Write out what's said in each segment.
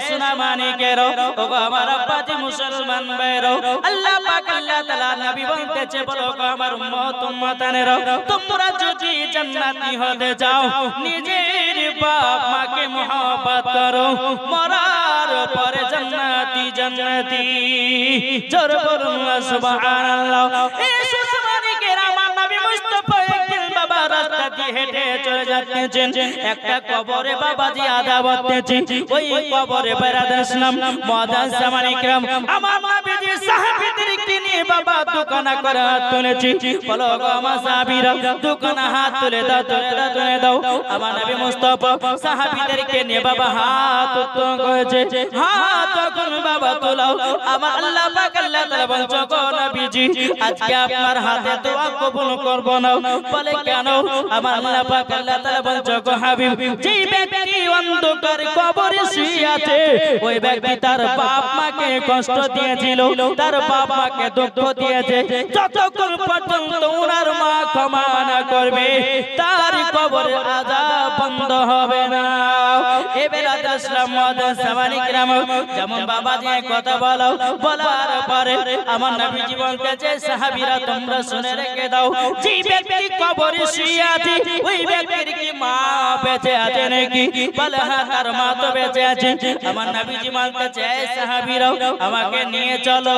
সোনা মানিকের ও আমার আব্বাজি মুসলমান ভাইরা আল্লাহ পাক আল্লাহ তাআলা নবী বলতেছে বলো আমার উম্মত উম্মতানেরা তোমরা যদি জান্নাতি হতে যাও নিজের বাপ মাকে মহব্বত করো মরার পরে জান্নাতি জান্নাতি জোরে বলুন সুবহানাল্লাহ এই সোনা মানিকের আমার নবী মুস্তাফা একদিন বাবা রাস্তা দিয়ে হেঁটে চলে যাচ্ছেন একটা কবরে বাবাজি আযাব হচ্ছে ওই কবরে বেরাদার ইসলাম মুআজ্জাজ জামানে کرام আমার নবীজি সাহাবীদেরকে নিয়ে বাবা দোকানা করে হাত তুলেছি বলো গো আমার সাহাবীরা দোকানা হাত তুলে দাও তুলে দাও আমার নবী মুস্তাফা সাহাবীদেরকে নিয়ে বাবা হাত উত্তোলন করেছে হাত যখন বাবা তোলাও আমার আল্লাহ পাক আল্লাহ তাআলা বলছে গো নবীজি আজকে আপনার হাতে দোয়া কবুল করব না বলে কেন আমার আল্লাহ পাক আল্লাহ তাআলা বলছে গো হাবিব যে ব্যক্তি অন্ধকার কবরে শুয়ে আছে ওই ব্যক্তি তার বাপ মাকে কষ্ট দিয়েছিল তার বাপ মাকে দুঃখ দিয়েছে যতক্ষণ পর্যন্ত ওনার মা ক্ষমা না করবে তার কবরের আযাব বন্ধ হবে না এবেলাত ইসলাম মুআজ্জাজ জামানে کرام যেমন বাবাজি কথা বলো বলার পরে আমার নবীজি বলতেছে সাহাবীরা তোমরা শুনে রেখে দাও যে ব্যক্তি কবরে শুয়ে আছে ওই ব্যক্তির কি মা বেঁচে আছে নাকি বলে হ্যাঁ তার মা তো বেঁচে আছে আমার নবীজি বলতেছে সাহাবীরা আমাকে নিয়ে চলো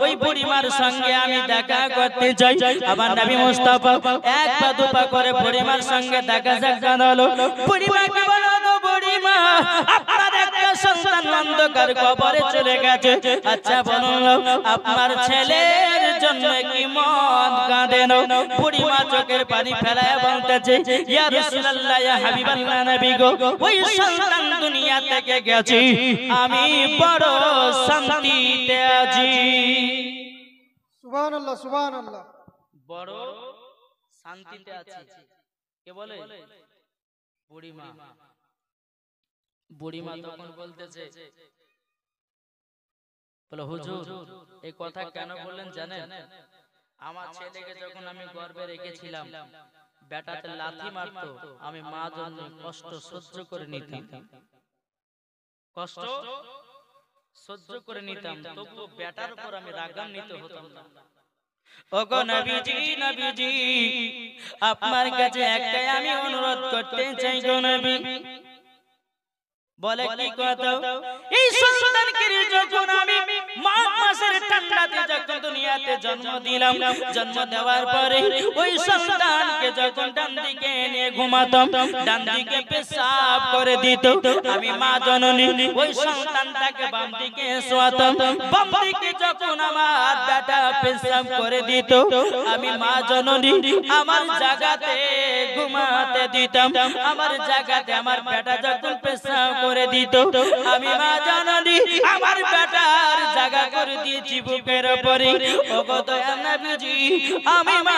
ওই বুড়িমার সঙ্গে আমি দেখা করতে চাই আমার নবী মুস্তাফা এক পা দুপা করে বুড়িমার সঙ্গে দেখা হলো বুড়িমাকে বলো বুড়িমা আপনার একটা সন্তান অন্ধকার কবরে চলে গেছে আচ্ছা বলুন আপনার ছেলের জন্য কি মন কাঁদে না বুড়িমা চোখের পানি ফেলায় বলতেছে ইয়া রাসূলুল্লাহ ইয়া হাবিবাল্লাহ নবী গো ওই সন্তান দুনিয়া থেকে গেছে আমি বড় শান্তিতে আছি সুবহানাল্লাহ সুবহানাল্লাহ বড় শান্তিতে আছি কে বলে বুড়িমা তখন বলতেছে বলে হুজুর এই কথা কেন বললেন জানেন আমার ছেলেকে যখন আমি গর্ভে রেখেছিলাম বেটাতে লাথি মারতো আমি মা জন্য কষ্ট সহ্য করে নিতাম তবু বেটার উপর আমি রাগান্বিত হতাম না ওগো নবীজি আপনার কাছে একটাই আমি অনুরোধ করতে চাই গো নবী বলে কি কথা এই সন্তানকে যখন আমি মাঘ মাসের ঠান্ডাতে যখন দুনিয়াতে জন্ম দিলাম জন্ম দেওয়ার পরে ওই সন্তানকে যখন ডান দিকে নিয়ে ঘুমাতাম ডান দিকে পেশাব করে দিত আমি মা জননী ওই সন্তানটাকে বাম দিকে শোয়াতাম বাম দিকে যখন আমার বেটা পেশাব করে দিত আমি মা জননী আমার জায়গাতে ঘুমাতে দিতাম আমার জায়গাতে আমার বেটা যখন পেশাব করে দিত আমি মা জননী আমার বেটার জায়গা করে দিয়েছি বুকের উপরে ওগো দয়াল নবীজি আমি মা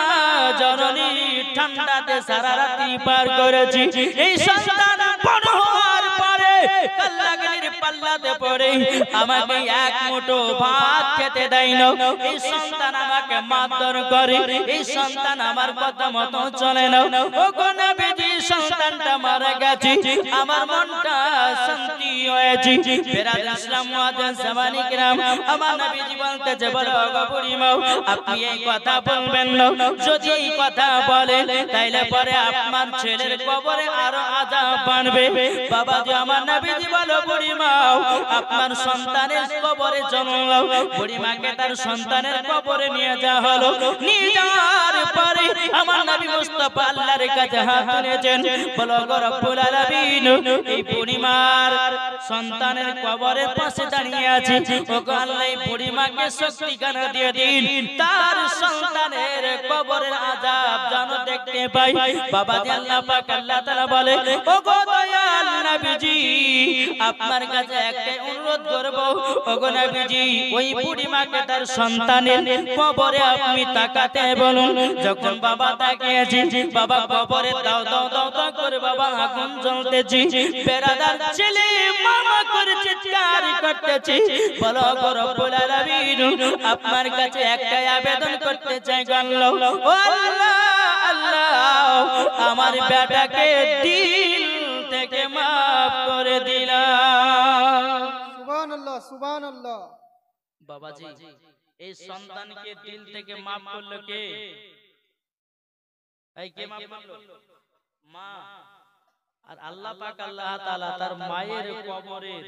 জননী ঠান্ডাতে সারা রাত্রি পার করেছি এই সন্তান বড় হওয়ার পরে কাল্লাগির পাল্লাতে পড়ে আমাকে এক মুঠো ভাত খেতে দেয় না এই সন্তান আমাকে মারধর করে এই সন্তান আমার কথা মতো চলে না ওগো নবীজি সন্তানটা মারা গেছে আমার মনটা শান্তি হয়েছে বেরাদার ইসলাম মুআজ্জাজ জামানে کرام আমার নবীজি বলতেছে বলো গো বুড়িমা আপনি এই কথা বলবেন না যদি এই কথা বলেন তাইলে পরে আপনার ছেলের কবরে আরো আযাব বাড়বে বাবাজি আমার নবীজি বলো বুড়িমা আপনার সন্তানের কবরে জন্ম নাও বুড়িমাকে তার সন্তানের কবরে নিয়ে যাওয়া হলো নিয়ে যাওয়ার পরে আমার নবী মুস্তাফা আল্লাহর কাছে হাত তুলেছেন বলো গো রব্বুল আলামিন এই বুড়িমার সন্তানের কবরের পাশে দাঁড়িয়ে আছে ওগো আল্লাহ এই বুড়িমাকে শক্তি জ্ঞান দিয়ে দিন তার সন্তানের কবরের আযাব যেন দেখতে পাই বাবাজি আল্লাহ পাক আল্লাহ তাআলা বলে ওগো দয়াল নবীজি আপনার কাছে একটা অনুরোধ করব ওগো নবীজি ওই বুড়িমাকে তার সন্তানের কবরে আপনি তাকাতে বলুন যখন বাবা তাকিয়েছে বাবা কবরে দাও দাও দাও দাও করে বাবা আগুন জ্বলতেছে বেরাদার ছেলে মামা করে চিৎকার করতেছে বলো গো রব্বুল আলামিন আপনার কাছে একটাই আবেদন করতে চাই গো আল্লাহ ও আল্লাহ আল্লাহ আমার বেটাকে দিল থেকে মাফ করে দিলাম সুবহানাল্লাহ। বাবাজি এই সন্তানকে দিল থেকে maaf করলো কে? এই কে maaf করলো? মা। আর আল্লাহ পাক আল্লাহ তাআলা তার মায়ের কবরের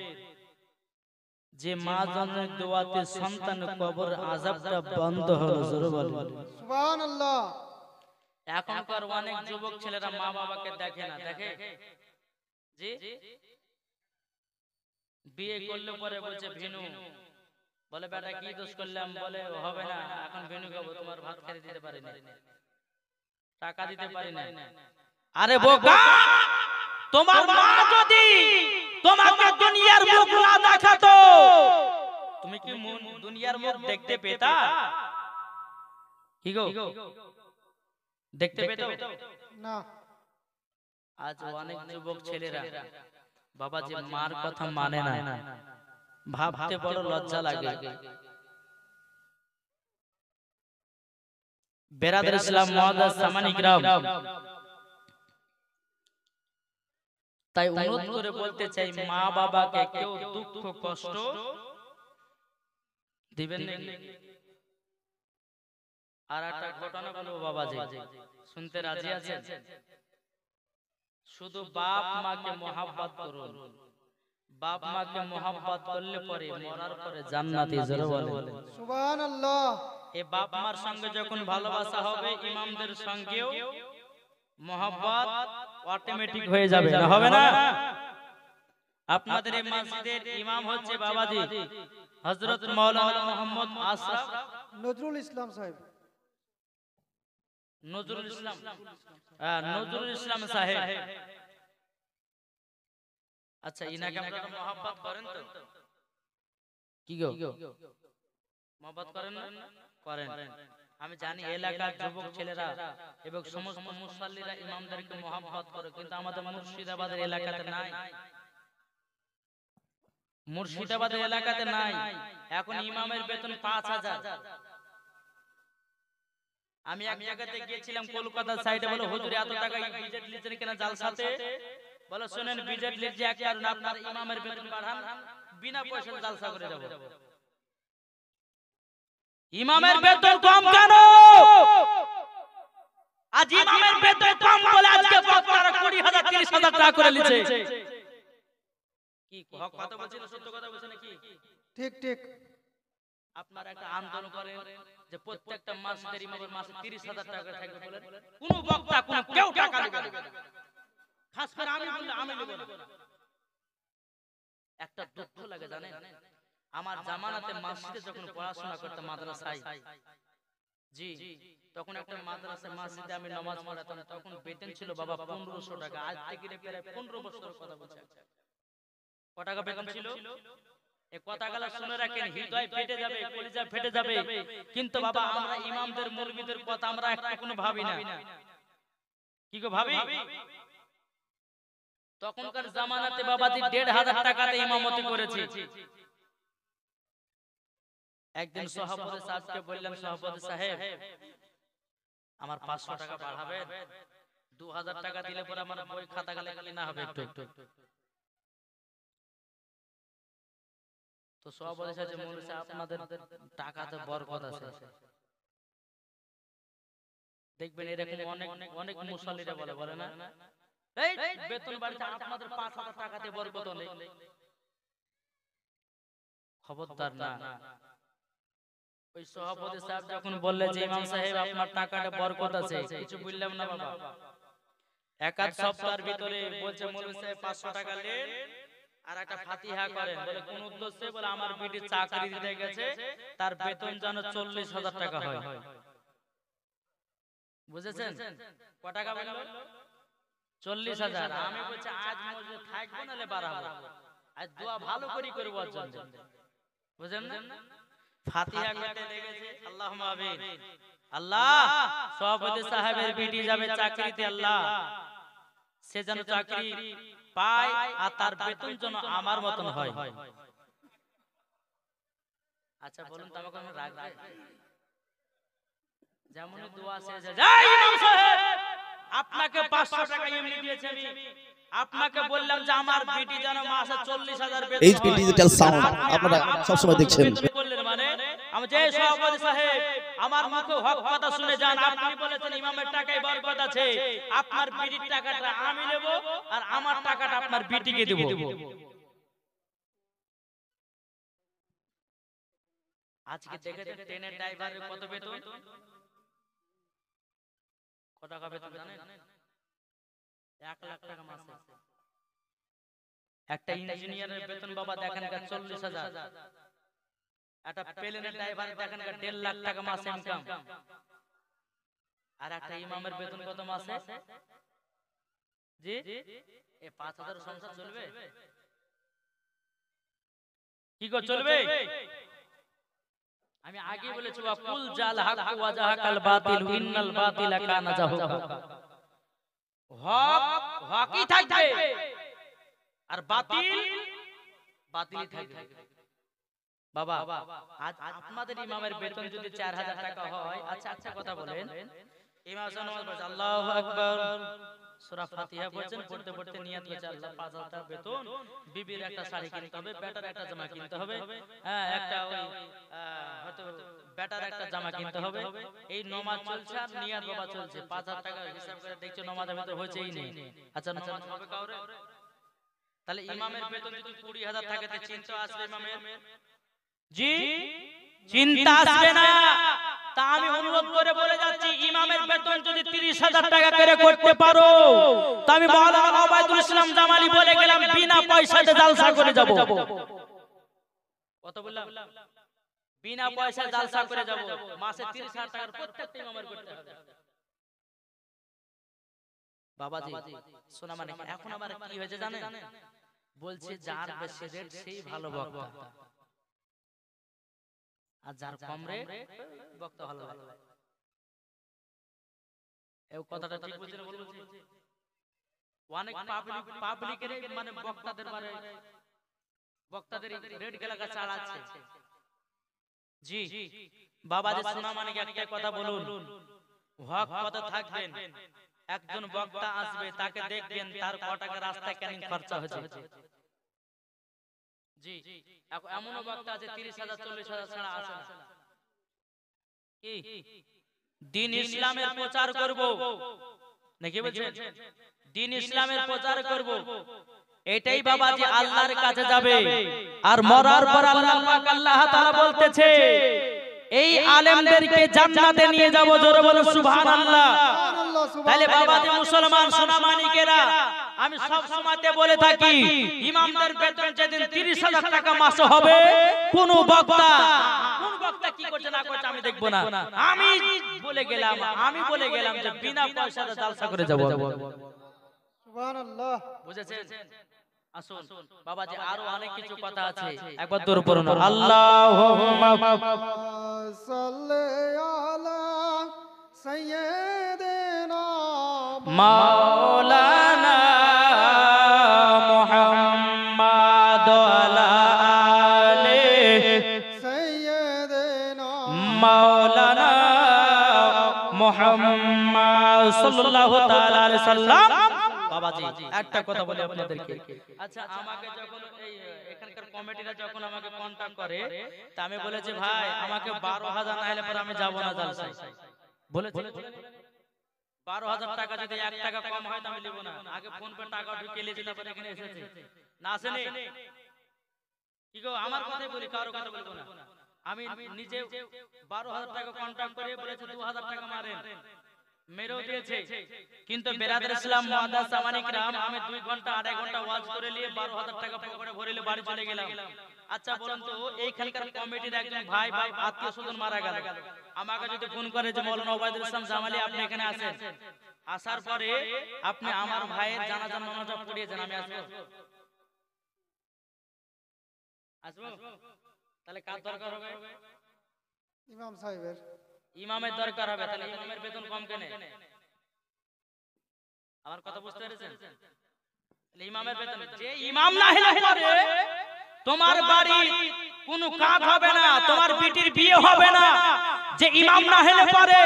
যে মা জন্মের দোয়াতে সন্তান কবর আযাবটা বন্ধ হলো, জোরে বলেন সুবহানাল্লাহ। এখনকার অনেক যুবক ছেলেরা মা বাবাকে দেখে না, দেখে জি বিয়ে করলে পরে বলছে ভিনু, বলে বেটা কি দোষ করলাম, বলে হবে না এখন ভিনু খাবো, তোমার ভাত খেতে দিতে পারি না, টাকা দিতে পারি না। আরে বোকা, তোমার মা যদি তোমাকে দুনিয়ার মুখ না দেখাতো তুমি কি দুনিয়ার মুখ দেখতে পেতা? কি গো দেখতে পেতো না। আজ অনেক যুবক ছেলেরা বাবাজি মার কথা মানে না, ভাবতে বড় লজ্জা লাগে। বেরাদার ইসলাম মুআজ্জাজ সামানি কিরাম, তাই অনুরোধ করে বলতে চাই মা বাবাকে কেউ দুঃখ কষ্ট দিবেন না। আর একটা ঘটনা বলবো বাবাজি, শুনতে রাজি আছেন? শুধু বাপ মাকে মহব্বত করুন, বাপ মাকে মহব্বত করলে পরে মরার পরে জান্নাতে, জোরে বলেন সুবহানাল্লাহ। এই বাপ মার সঙ্গে যখন ভালোবাসা হবে ইমামদের সঙ্গেও মহব্বত অটোমেটিক হয়ে যাবে, না হবে না? আপনাদের এই মসজিদের ইমাম হচ্ছে বাবাজি হযরত মাওলানা মোহাম্মদ আশরাফ নজরুল ইসলাম সাহেব। নজরুল ইসলাম, নজরুল ইসলাম সাহেব। আচ্ছা ইনাকে আপনারা মহব্বত করেন তো? কি গো মহব্বত করেন না? করেন। আমি জানি এলাকার যুবক ছেলেরা এবং সমস্ত মুসল্লিরা ইমামদেরকে মহব্বত করে, কিন্তু আমাদের মুর্শিদাবাদের এলাকাতে নাই, মুর্শিদাবাদের এলাকাতে নাই। এখন ইমামের বেতন ৫,০০০। আমি এক জায়গাতে গিয়েছিলাম কলকাতা সাইডে, বলে হুজুর এত টাকা বিজেট লিজের কিনা জালসাতে, বলে শুনেন বিজেট লিজ এক কারণ আপনার ইমামের বেতন বাড়ান, বিনা পয়সায় জালসা করে যাব। ইমামের বেতন কম কেন? আজ ইমামের বেতন কম বলে আজকে বক্তারা ২০,০০০ ৩০,০০০ টাকা করে লিছে। কি হক কথা বলছেন, সত্য কথা বলছেন নাকি? ঠিক ঠিক। আপনারা একটা আন্দোলন করেন যে প্রত্যেকটা মাসের ইমামের মাসে ৩০,০০০ টাকা করে থাকবে, বলেন কোন বক্তা কোন কেউ টাকা নেবে না, খাস করে আমি বললে আমি নেব না। একটা দুঃখ লাগে জানেন, আমার জামানাতে মসজিদে যখন পড়াশোনা করতাম মাদ্রাসায়, জি তখন একটা মাদ্রাসায় মসজিদে আমি নামাজ পড়াতাম, তখন বেতন ছিল বাবা ১৫০০ টাকা। আজ থেকে প্রায় ১৫ বছরের কথা বলছি। কত টাকা বেতন ছিল? এই কথাগুলো শুনে রাখেন, হৃদয় ফেটে যাবে, কলিজা ফেটে যাবে। কিন্তু বাবা আমরা ইমামদের মুরব্বিদের কথা আমরা একটু কোনো ভাবি না। কি গো ভাবি? তখনকার জামানাতে বাবাজি ১৫০০ টাকাতে ইমামতি করেছে। একদিন সভাপতি সাহেবকে বললাম, সভাপতি সাহেব আমার ৫০০ টাকা বাড়াবেন, ২০০০ টাকা দিলে পরে আমার বই খাতা গেলে কিনা হবে একটু। তো সভাপতি সাহেব বলেছে আপনাদের টাকাতে বরকত আছে। দেখবেন এরকম অনেক অনেক মুসল্লিরা বলে না, এই বেতন বাড়ছে আপনাদের ৫০০০ টাকাতে বরকত নেই। খবরদার না। ওই সভাপতি সাহেব যখন বললে যে ইমাম সাহেব আপনার টাকাটা বরকত আছে, কিছু বললাম না বাবা। এক আধ সপ্তাহের ভিতরে বলছে মৌলভী সাহেব ৫০০ টাকা নেন আর একটা ফাতিহা করেন। বলে কোন উদ্দেশ্যে? বলে আমার বিটি চাকরি দিতে গেছে, তার বেতন যেন ৪০,০০০ টাকা হয়। বুঝেছেন? ক টাকা বলল? ৪০,০০০। আমি বলছি আজ মসজিদে থাকবো নালে বাড়াবো, আজ দোয়া ভালো করে করব ওর জন্য। বুঝেন না? ফাতিহা করতে লেগেছে, আল্লাহুম্মা আমিন। আল্লাহ সভাপতি সাহেবের বিটি যাবে চাকরিতে, আল্লাহ সে যেন চাকরি পায় আর তার বেতন যেন আমার মতন হয়। আচ্ছা বলুন তো আমাকে রাখবে? যেমনই দোয়া শেষ হয়ে যায়, ইমাম সাহেব আপনাকে ৫০০ টাকা এমনি দিয়েছি আমি, আপনাকে বললাম যে আমার বিটি যেন মাসে 40,000 বেতন এইচপি ডিজিটাল সাউন্ড আপনারা সব সময় দেখছেন। বললেন মানে আমি যে সভাপতি সাহেব আমার মুখে হক কথা শুনে যান। আপনি বলেছেন ইমামের টাকায় বরকত আছে, আপনার বিটির টাকাটা আমি নেব আর আমার টাকাটা আপনার বিটিকে দেব। আজকে দেখেছেন ট্রেনের ড্রাইভারের কত বেতন, কত টাকা বেতন জানেন? 1 লাখ টাকা মাসে। একটা ইঞ্জিনিয়ারের বেতন বাবা দেখেন 40,000, একটা প্লেনের ড্রাইভারের দেখেন 1.5 লাখ টাকা মাসে ইনকাম। আর একটা ইমামের বেতন কত মাসে? জি এই 5,000 সংসার চলবে? কি করে চলবে? আমি আগে বলেছি কুল জাল হক ওয়া জাহাকাল বাতিল ইন্নাল বাতিলা কানা জাহুকা। হক হকই থাকবে আর বাতিল বাতিলই থাকবে। বাবা আজ আপনাদের ইমামের বেতন যদি 4,000 টাকা হয়, আচ্ছা আচ্ছা কথা বলেন, ইমাম নামাজ পড়ছে আল্লাহু আকবার, সূরা ফাতিহা পড়ছেন, পড়তে পড়তে নিয়ত করছে আল্লাহ 5,000 টাকা বেতন, বিবির একটা শাড়ি কিনতে হবে, বেটার একটা জামা কিনতে হবে, হ্যাঁ একটা ওই হয়তো বেটার একটা জামা কিনতে হবে। এই নামাজ চলছে আর নিয়ত বাবা চলছে। 5,000 টাকা হিসাব করে দেখছো নামাজের ভিতর হয়েছেই নেই। আচ্ছা নামাজ হবে কাউরে? তাহলে ইমামের বেতন যদি 20,000 থাকে তে চিন্তা আসবে ইমামের? জি চিন্তা আসবে না। তা আমি অনুরোধ করে বলে যাচ্ছি ইমামের বেতন যদি 30,000 টাকা করে করতে পারো, তা আমি মাওলানা ওবায়দুল ইসলাম জামালি বলে গেলাম বিনা পয়সাতে জালসা করে যাব। কত বললাম? বিনা পয়সায় জালসা করে যাব। মাসে 30,000 টাকার প্রত্যেকটা ইমামের করতে হবে। বাবাজি শোনা মানে এখন আবার কি হয়েছে জানেন? বলছে যার বেশি রেট সেই ভালো বক্তা, আর যার কম রেট বক্তা ভালো লাগে। এই কথাটা ঠিক বুঝছেন? বলুন অনেক পাবলিকের মানে বক্তাদের রেট গেলাকা চালাচ্ছে। জি বাবাজি শোনা মানে একটা কথা বলুন, হক কথা থাকবেন। একজন বক্তা আসবে, তাকে দেখবেন তার ক টাকা রাস্তায় ক্যানিং খরচা হয়েছে। জি এমন বক্তা আছে 30,000 40,000 ছাড়া আসে না। কি দিন ইসলামের প্রচার করব নাকি বলছেন? দিন ইসলামের প্রচার করব, এটাই বাবাজি আল্লাহর কাছে যাবে। আর মরার পর আল্লাহ পাক আল্লাহ তাআলা বলতেছে এই আলেমদেরকে জান্নাতে নিয়ে যাব। জোরে বলুন সুবহানাল্লাহ। তাহলে বাবাজি মুসলমান সোনামানিকেরা, আমি সব সময়তে বলে থাকি ইমামদের বেতন যেদিন 30,000 টাকা মাসে হবে, কোন বক্তা কি করছে না করছে আমি দেখব না। আমি বলে গেলাম যে বিনা পয়সাতে জালসা করে যাব। সুবহানাল্লাহ। বুঝেছেন? আসুন বাবাজি আরো অনেক কিছু কথা আছে, একবার দূর পড়ুন আল্লাহুম্মা সাল্লি আলা সাইয়্যিদিনা মাওলানা মুহাম্মাদ ওয়ালা আলি সাইয়্যিদিনা মাওলানা মুহাম্মদ সাল্লাল্লাহু তাআলা আলাইহি সাল্লাম। বাবাজি একটা কথা বলি আপনাদেরকে, আচ্ছা আমাকে যখন এই এখানকার কমিটিরা যখন আমাকে কন্টাক্ট করে, তা আমি বলেছি ভাই আমাকে 12,000 না হলে পরে আমি যাব না জালসায়। বলেছি 12,000 টাকা যদি 1 টাকা কম হয় আমি নেব না। আগে ফোন পে টাকা ঢুকিয়ে নিয়েছি, তারপর এখানে এসেছি। না আসেনি কি গো? আমার কথাই বলি, কারো কথা বলবো না। আমি নিজে 12,000 টাকা কন্টাক্ট করে বলেছি 2,000 টাকা মারেন, মেরেও দিয়েছে। কিন্তু বেরাদার ইসলাম মুআদ্দাস সামানিক রাম, আমি 2 ঘন্টা 2.5 ঘন্টা ওয়াজ করে নিয়ে 12,000 টাকা পকেটে ভরে নিয়ে বাড়ি চলে গেলাম। আচ্ছা বলুন তো এইখানকার কমিটির একজন ভাই আত্মীয় স্বজন মারা গেল, আমাকে যদি ফোন করে যে মাওলানা ওবায়দুল ইসলাম জামালি আপনি এখানে আসেন, আসার পরে আপনি আমার ভাইয়ের জানাজার নামাজ পড়িয়েছেন, আমি আসবো? তাহলে কার দরকার হবে? ইমাম সাহেবের। ইমামের দরকার হবে। তাহলে ইমামের বেতন কম কেন? আমার কথা বুঝতে পেরেছেন? তাহলে ইমামের বেতন, যে ইমাম না হলে পরে তোমার বাড়ি কোনো কাজ হবে না, তোমার বিটির বিয়ে হবে না। যে ইমাম না হলে পরে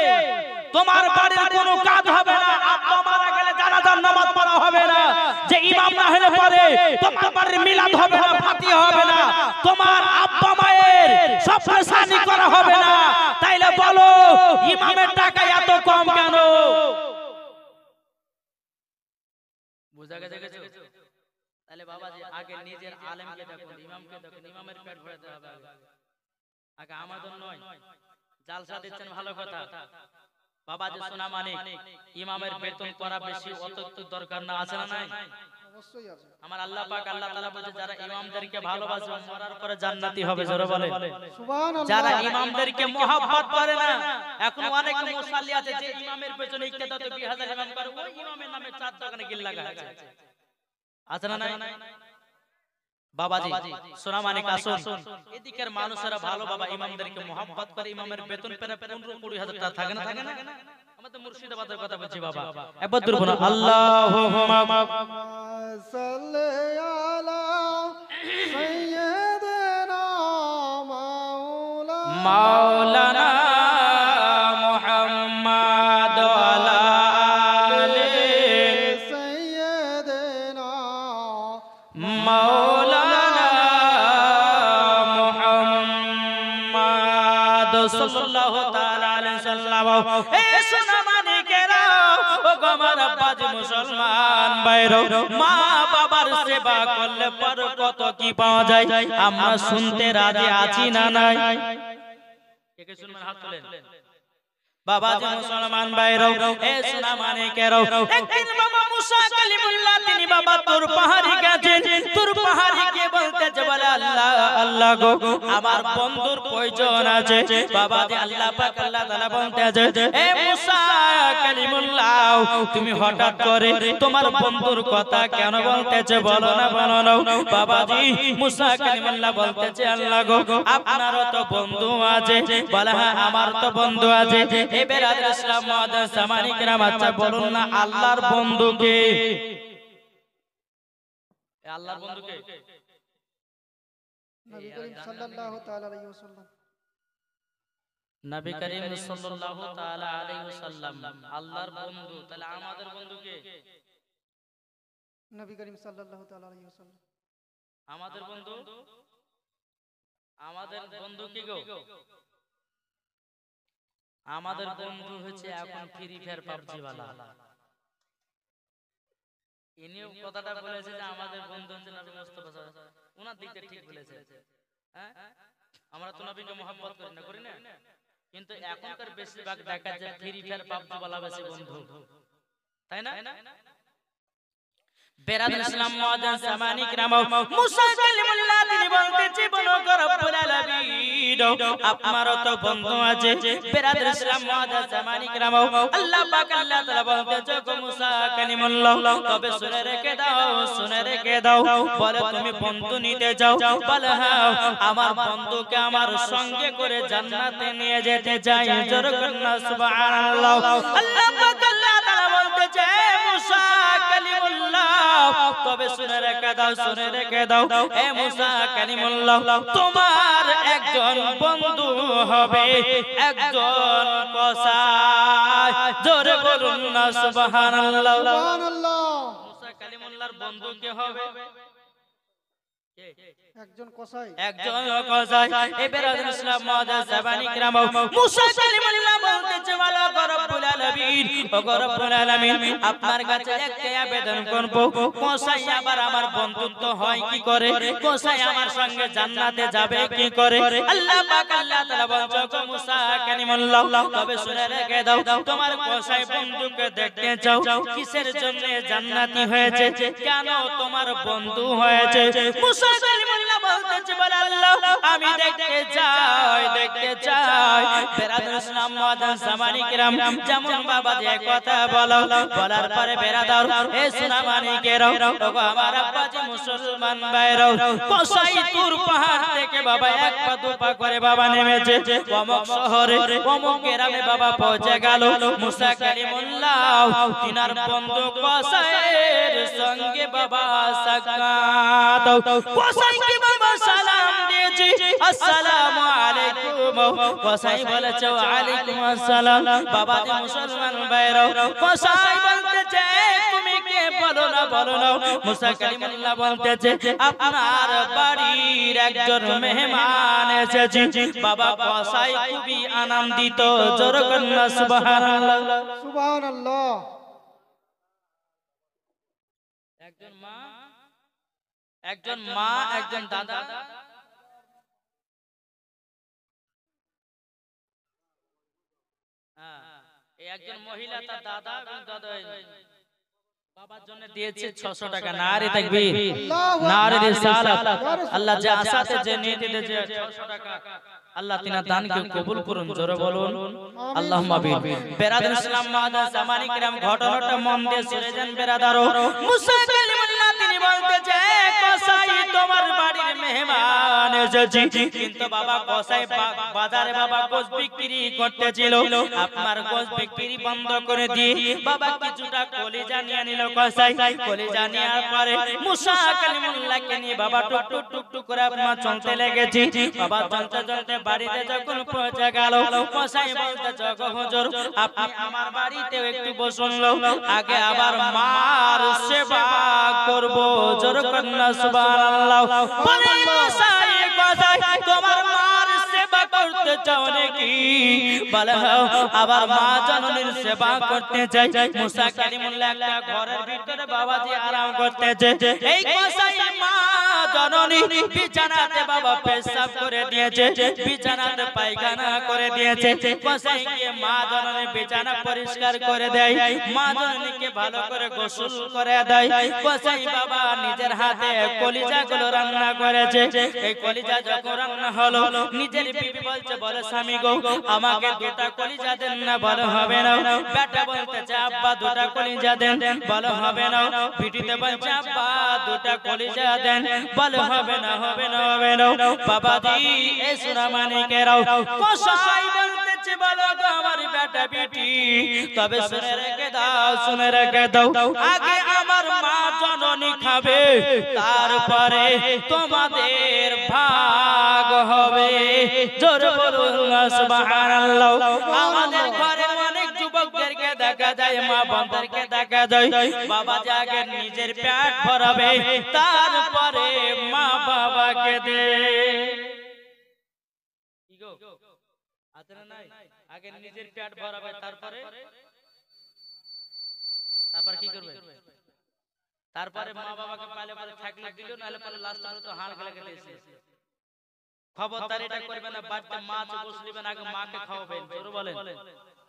তোমার বাড়ির কোনো কাজ হবে না। আব্বা মারা গেলে জানাজা জানাজার নামাজ পড়া হবে না, যে ইমাম না হলে পরে তোমার বাড়ির মিলাদ হবে না, ফাতিহা হবে না, তোমার আব্বা মায়ের সফরসানি করা হবে না। তাইলে বলো ইমামের টাকা এত কম কেন? বুঝা গেছে? তাহলে বাবাজি আগে নিজের আলেমকে দেখুন, ইমামকে দেখুন, ইমামের পেট ভরাতে হবে আগে আমাদের নয়। জালসা দিচ্ছেন ভালো কথা, বাবাজি সোনা মানিক, ইমামের বেতন করা বেশি অত দরকার না, আছে না নাই? অবশ্যই আছে। আমার আল্লাহ পাক আল্লাহ তাআলা বলেছে যারা ইমামদেরকে ভালোবাসে মরার পরে জান্নাতি হবে। জোরে বলে সুবহানাল্লাহ। যারা ইমামদেরকে মহব্বত করে না। এখন অনেক মুসাল্লি আছে যে ইমামের পেছনে ইক্তেদা তো 2000 ইমাম করে, ওই ইমামের নামে 4 দোকানে গিল লাগা আছে, আছে না নাই? বাবাজি সোনা মানিক আসুন, এদিকের মানুষেরা ভালো বাবা ইমামদেরকে মহব্বত করে, ইমামের বেতন পেরে 15-20 হাজার টাকা থাকে না, থাকে না? আমাদের মুর্শিদাবাদের কথা বলছি বাবা, একবার দূর বলো আল্লাহুম্মা সাল্লি আলা সাইয়্যিদিনা মাওলানা মুহাম্মদ ওয়ালা আলি সাইয়্যিদিনা মাওলানা মুহাম্মদ সাল্লাল্লাহু তাআলা আলাইহি সাল্লাম। এ সোনা মানিকেরা, ও গো আমার আব্বাজি মুসলমান ভাইরা, মা বাবার সেবা করলে পর কত কি পাওয়া যায় আমরা শুনতে রাজি আছি না নাই? কে কে শুনবেন হাত তোলেন। বাবাজি মুসলমান ভাইরা, এ সোনা মানিকেরা, একদিন বাবা মুসা কালিমুল্লাহ তিনি বাবা তোর পাহাড়ি গেছেন, তোর পাহাড়ি কে বলতেছে বলে আল্লাহ আল্লাহ গো আমার বন্ধুর প্রয়োজন আছে। বাবাজি আল্লাহ পাক আল্লাহ তাআলা বলতেছে এ মুসা কালিমুল্লাহ তুমি হঠাৎ করে তোমার বন্ধুর কথা কেন বলতেছে বলো না, বলো না। বাবাজি মুসা কালিমুল্লাহ বলতেছে আল্লাহ গো আপনারও তো বন্ধু আছে। বলে হ্যাঁ আমার তো বন্ধু আছে। এ বেরাদর ইসলাম মুআদ্দাস সামানি কিরাম, আচ্ছা বলুন না আল্লাহর বন্ধু কে? আল্লাহর বন্ধু কে? নবী করিম সাল্লাল্লাহু তাআলা আলাইহি ওয়াসাল্লাম। নবী করিম সাল্লাল্লাহু তাআলা আলাইহি ওয়াসাল্লাম আল্লাহর বন্ধু। তাহলে আমাদের বন্ধু কে? নবী করিম সাল্লাল্লাহু তাআলা আলাইহি ওয়াসাল্লাম। আমাদের বন্ধু, আমাদের বন্ধু কি গো? আমাদের বন্ধু হচ্ছে এখন ফ্রি ফায়ার পাবজি ওয়ালা। ইনিও কথাটা বলেছে যে আমাদের বন্ধু হচ্ছে নবী মুস্তাফা সাল্লাল্লাহু আলাইহি ওয়াসাল্লাম, ওনার দিকটা ঠিক বলেছে। হ্যাঁ আমরা তো নবীকে মহব্বত করি না, কিন্তু এখনকার বেশিরভাগ দেখা যায় ফ্রি ফায়ার পাবজি ওয়ালা বেশি বন্ধু, তাই না? বেরাদর ইসলাম মুআদ্দাস সামানি কিরাম, মুসা কালিমুল্লাহ তিনি বলতেছে বলো গো রব্বুল আলামিন আপনারও তো বন্ধু আছে। বেরাদর ইসলাম মুআদ্দাস সামানি কিরাম, আল্লাহ পাক আল্লাহ তাআলা বলতেছে গো মুসা কালিমুল্লাহ তবে শুনে রেখে দাও, শুনে রেখে দাও। বলে তুমি বন্ধু নিতে যাও? বলে হ্যাঁ আমার বন্ধুকে আমার সঙ্গে করে জান্নাতে নিয়ে যেতে চাই। জোরে কন্না সুবহানাল্লাহ। আল্লাহ পাক আল্লাহ তাআলা বলতেছে মুসা কালিমুল্লাহ তবে শুনে রেখে দাও, শুনে রেখে দাও। এ মুসা কালিমুল্লাহ তোমার একজন বন্ধু হবে, একজন কসাই। জোরে বলুন না সুবহানাল্লাহ। সুবহানাল্লাহ। মুসা কালিমুল্লাহর বন্ধু কে হবে? একজন কসাই। একজন কসাই। এই বেরাদর ইসলাম মুআদ্দাস সামানি কিরাম, মুসা কালিমুল্লাহ বলতেছে ওয়ালা রব্বুল আলামিন, ও রব্বুল আলামিন আপনার কাছে একটা আবেদন করব, কসাই আবার আমার বন্ধুত্ব হয় কি করে? কসাই আমার সঙ্গে জান্নাতে যাবে কি করে? আল্লাহ পাক আল্লাহ তাআলা বলছে গো মুসা কালিমুল্লাহ তবে শুনে রেখে দাও, তোমার কসাই বন্ধুকে দেখতে চাও, কিসের জন্য জান্নাতি হয়েছে, কেন তোমার বন্ধু হয়েছে? মুসা কালিমুল্লাহ বলতেছে বলে আল্লাহ আমি দেখতে চাই, দেখতে চাই। বেরাদর ইসলাম মুআদ্দাস সামানি কিরাম যেমন বাবা যে কথা বলো, বলার পরে বেরাদর এ সোনা মানিকেরা, ওগো আমার আব্বাজি মুসলমান ভাইরা, কসাই তুর পাহাড় থেকে বাবা এক পা দু পা করে বাবা নেমেছে অমুক শহরে, অমুক গ্রামে বাবা পৌঁছে গেল। মুসা কালিমুল্লাহ তিনার বন্ধু কসাইয়ের সঙ্গে বাবা সাক্ষাৎ। কসাইকে বাবা সালাম দিয়েছে আসসালামু আলাইকুম। কসাই বলেছে ওয়া আলাইকুম আসসালাম। বাবা যে মুসলমান ভাইরা, কসাই বলতেছে তুমি বলো না। মুসা কালিমুল্লাহ বলতেছে আপনার বাড়ির একজন মেহমান এসেছে বাবা কসাই খুবই আনন্দিত জোরে কন্না সুবহানাল্লাহ। সুবহানাল্লাহ। একজন মা একজন দাদা এই একজন মহিলা তার দাদা এবং দাদা বাবার জন্য দিয়েছে 600 টাকা। নারে তাকবীর, নারে রিসালাত। আল্লাহ যে আশাতে যে নিয়তে যে 600 টাকা আল্লাহ তিনা দানকে কবুল করুন জোরে বলুন আল্লাহুম্মা আমিন। বেরাদার ইসলাম মাদা জামানি কিরাম ঘটনাটা মন দিয়ে শুনে যান বেরাদারো। মুসা কালিমুল্লাহ তিনি বলতেছে কসাই তোমার বাড়ির মেহমান এসেছে কিন্তু বাবা কসাই বাজারে বাবা গোশত বিক্রি করতেছিল আপনার গোশত বিক্রি বন্ধ করে দিয়ে বাবা কিছুটা কলিজা নিয়ে নিল কসাই। কলিজা নেওয়ার পরে মুসা কালিমুল্লাহকে নিয়ে বাবা টুক টুক টুক করে আপনার চলতে লেগেছে। বাবা চলতে চলতে বাড়িতে যখন পৌঁছে গেল কসাই বলতে জগো হুজুর আপনি আমার বাড়িতে একটু বসুন আগে আবার মার সেবা করব জোরে কন্না সুবহানাল্লাহ। বলে কসাই তোমার মার সেবা করতে চাও নাকি? বলে আবার মা জননীর সেবা করতে চাই। মুসা কালিমুল্লাহ একটা ঘরের ভিতরে বাবাজি আরাম করতেছে। এই কসাই মা জননী বিছানাতে বাবা পেশাব করে দিয়েছে, বিছানাতে পায়খানা করে দিয়েছে। কসাই গিয়ে মা জননী বিছানা পরিষ্কার করে দেয়, মা জননীকে ভালো করে গোসল করে দেয়। কসাই বাবা নিজের হাতে কলিজাগুলো রান্না করেছে। এই কলিজা যখন রান্না হলো নিজের বিবি বলছে বলে স্বামী গো আমাকে দুটা কলিজা দেন না। বলে হবে না। বেটা বলতেছে আব্বা দুটা কলিজা দেন। বলে হবে না। পিটিতে বলছে আব্বা দুটা কলিজা দেন। বলে হবে না হবে না হবে না। বাবাজি এই সোনা মানিকেরাও কসাই বলতেছে বলো গো আমার বেটা বেটি তবে শুনে রেখে দাও শুনে রেখে দাও আগে আমার মা জননী খাবে তারপরে তোমাদের ভাগ হবে জোরে বলুন সুবহানাল্লাহ। আমাদের ঘরে অনেক যুবকদেরকে দেখা যায় মা বোনদেরকে দেখা যায় বাবাজি আগে নিজের পেট ভরাবে তারপরে মা বাবাকে দে। কি গো আতরা নাই আগে নিজের পেট ভরাবে তারপরে কি করবে? তারপরে মা বাবাকে পালে পালে থাকলে দিল নালে পরে লাস্ট তো হাড় গলে গেলে এসে খবরদার এটা করবে না। বাড়িতে মাছ গোশত দিবেন আগে মাকে খাওয়াবেন জোরে বলেন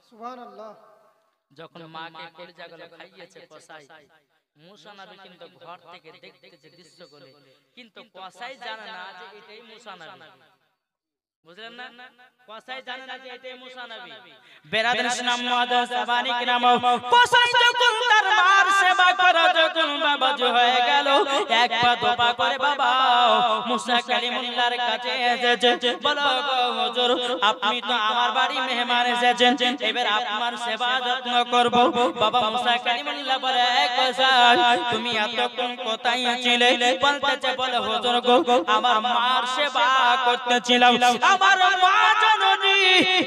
সুবহানাল্লাহ। যখন মাকে কলিজাগুলো খাইয়েছে কসাই মুসা নবী কিন্তু ঘর থেকে দেখতেছে দৃশ্যগুলো কিন্তু কসাই জানে না যে এটাই মুসা নবী। বুঝলেন না? কসাই জানে না যে এটাই মুসা নবী। বেরাদার ইসলাম মাদা জামানি কিরাম কসাই যখন তার মার সেবা করা যখন বাবাজি হয়ে গেল এক পা দোপা করে বাবা মুসা কালিমুল্লাহর কাছে এসেছে। বলো গো হুজুর আপনি তো আমার বাড়ি মেহমান এসেছেন এবার আপনার সেবা যত্ন করব। বাবা মুসা কালিমুল্লাহ বলে কসাই তুমি এতক্ষণ কোথায় ছিলে? বলতেছে বলে হুজুর গো আমার মার সেবা করতেছিলাম। আমার মা জননী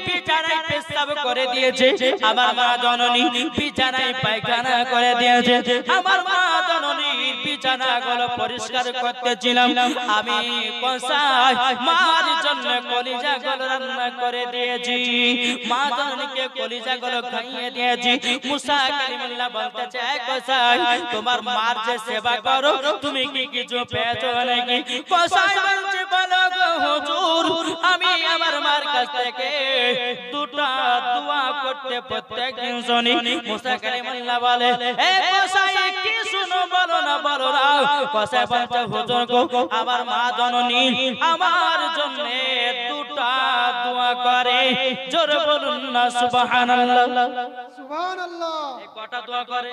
বিছানায় পেশাব করে দিয়েছে, আমার মা জননী বিছানায় পায়খানা করে দিয়েছে, আমার মা জননীর বিছানাগুলো পরিষ্কার করতেছিলাম। আমি কসাই মার জন্য কলিজাগুলো রান্না করে দিয়েছি, মা জননীকে কলিজাগুলো খাইয়ে দিয়েছি। মুসা কালিমুল্লাহ বলতেছে কসাই তোমার মার যে সেবা করো তুমি কি কিছু পেয়েছো নাকি? কসাই বলছে বলো গো হুজুর আমি আমার মার কাছ থেকে দুটো দোয়া করতে প্রত্যেকদিন শুনি। মুসা কালিমুল্লাহ বলে এ কসাই কি শুনো বলো না বলো না। কসাই বলছে হুজুর গো আমার মা জননী আমার জন্য দুটো দোয়া করে জোরে বলুন না সুবহানাল্লাহ সুবহানাল্লাহ। এই কটা দোয়া করে?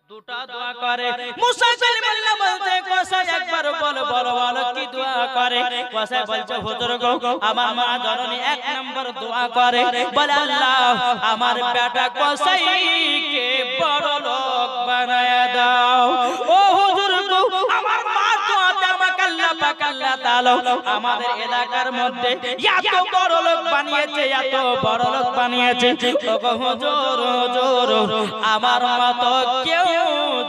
দুটা দোয়া করে। মুসা কালিমুল্লাহ বলতে কসাই একবার বলো বলো বলো কি দোয়া করে? কসাই বলছে হুজুর গো আমার মা জননী এক নম্বর দোয়া করে বলে আল্লাহ আমার বেটা কসাইকে বড় লোক বানায়া দাও। ও হুজুর গো আমার মা দোয়াতে আমাকে আল্লাহ পাক আল্লাহ তাআলা আমাদের এলাকার মধ্যে এত বড় লোক বানিয়েছে, এত বড় লোক বানিয়েছে। ওগো হুজুর হুজুর আমার মতো কেউ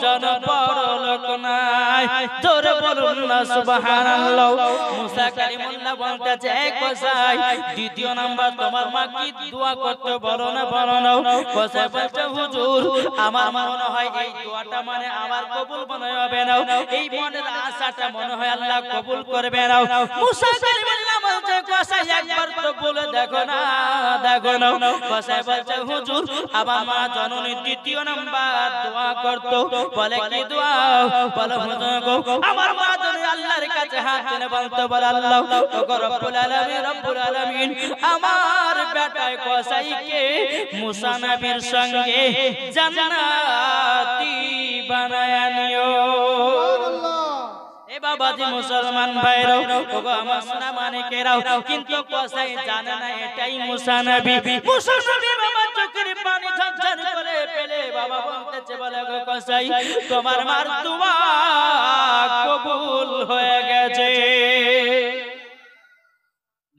যেন বড় লোক নাই। জোরে বলুন না সুবহানাল্লাহ। মুসা কালিমুল্লাহ বলতেছে এক কসাই, দ্বিতীয় নাম্বার তোমার মা কি দোয়া করতে বলো না বলো না। কসাই বলছে হুজুর আমার মনে হয় এই দোয়াটা মানে আমার কবুল মনে হবে না, এই মনের আশাটা মনে হয় আল্লাহ কবুল করবে না। মুসা কালিমুল্লাহ বলছে কসাই একবার তো বলে দেখো না দেখো না। কসাই বলছে হুজুর আমার মা জননী দ্বিতীয় নাম্বার দোয়া করতো, বলে কি দোয়া? বলে হুজুর গো আমার মা জননী আল্লাহর কাছে হাত তুলে বলতো বলে আল্লাহ ওগো রব্বুল আলামিন রব্বুল আলামিন আমার বেটায় কসাইকে মুসা নবীর সঙ্গে জান্নাতি বানায়া নিও। এ বাবাজি মুসলমান ভাইরা ওগো আমার সোনা মানিকেরাও, কিন্তু কসাই জানে না এটাই মুসা নবী। মুসা নবী বাবা চোখের পানি ঝরঝর করে ফেলে বাবা বলতেছে বলে গো কসাই তোমার মার দোয়া কবুল হয়ে গেছে,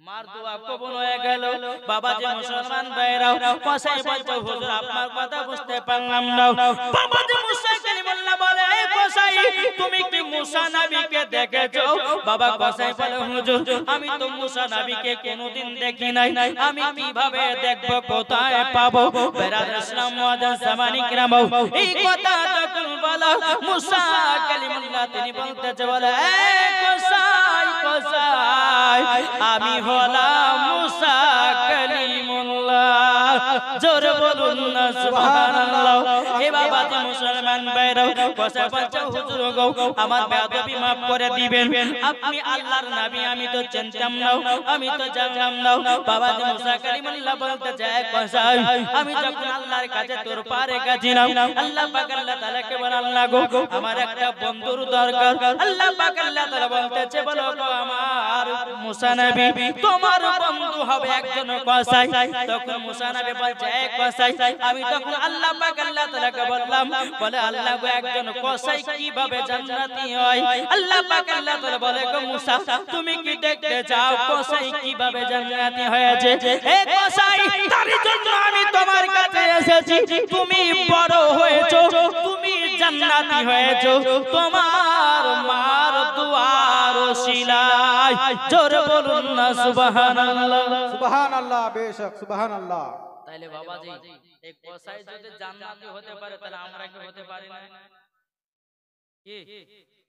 মার দোয়া কবুল হয়ে গেল। বাবাজি মুসলমান ভাইরাও কসাই বলছে হুজুর আপনার কথা বুঝতে পারলাম না। বাবাজি মুসা কালিমুল্লাহ বলে এ কসাই তুমি কি মুসা নবীকে দেখেছো? বাবা কসাই বলে হুজুর আমি তো মুসা নবীকে কোনোদিন দেখি নাই, আমি কিভাবে দেখব, কোথায় পাবো? বেরাদার ইসলাম মুআজ্জাজ জামানি কিরাম এই কথা যখন বলা মুসা কালিমুল্লাহ তিনি বলতেছে বলে এ কসাই কসাই আমি হলাম মুসা কালিমুল্লাহ। জোরে বলুন না সুবহানাল্লাহ। হে বাবাজি মুসলমান ভাইরা কসাই বলছে হুজুর গো আমার বেয়াদবি maaf করে দিবেন, আপনি আল্লাহর নবী আমি তো জানতাম না, আমি তো জানলাম না। বাবাজি মুসা কালিমুল্লাহ বলতে যায় কসাই আমি যখন আল্লাহর কাছে তোর পারে গেছিলাম আল্লাহ পাক আল্লাহ তাআলাকে বলে আল্লাহ গো আমার একটা বন্ধুর দরকার। আল্লাহ পাক আল্লাহ তাআলা বলতেছে বলো গো আমার মুসা নবী তোমার বন্ধু হবে একজন কসাই। তখন মুসা নবী বলছে এক কসাই আমি তখন আল্লাহ পাক আল্লাহ তাআলাকে বললাম বলে আল্লাহ গো একজন কসাই কিভাবে জান্নাতি হয়? আল্লাহ পাক আল্লাহ তাআলা বলে গো মুসা তুমি কি দেখতে চাও কসাই কিভাবে জান্নাতি হয়েছে? এ কসাই তার জন্য আমি তোমার কাছে এসেছি, তুমি বড় হয়েছো, তুমি জান্নাতি হয়েছো তোমার মার দুয়ার ওসিলায়। জোরে বলুন না সুবহানাল্লাহ। সুবহানাল্লাহ, বেশক সুবহানাল্লাহ। তাইলে বাবাজি এই কসাই যদি জান্নাতি হতে পারে তাহলে আমরা কি হতে পারি না? কি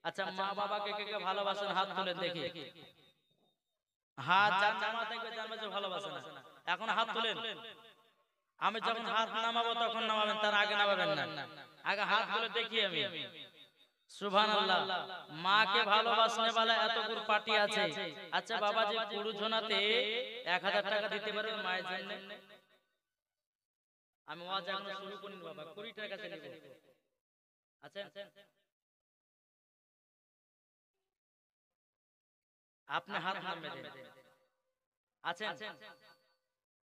আচ্ছা মা বাবাকে কে কে ভালোবাসেন হাত তুলে দেখি। হাত জামা থেকে জানবে যে ভালোবাসে না, এখন হাত তুলেন। আমি যখন হাত নামাবো তখন নামাবেন, তার আগে নামাবেন না, আগে হাত তুলে দেখি আমি। সুবহানাল্লাহ। মাকে ভালোবাসনে वाला এতগুলো পার্টি আছে। আচ্ছা বাবাজি পুরুজনাতে 1000 টাকা দিতে পারবেন মায়ের জন্য? আমি ওয়াজ এখন শুরু করিনি বাবা, 20 টাকা কাছে নিব। আচ্ছা আপনি হাত নামবে দেন। আচ্ছা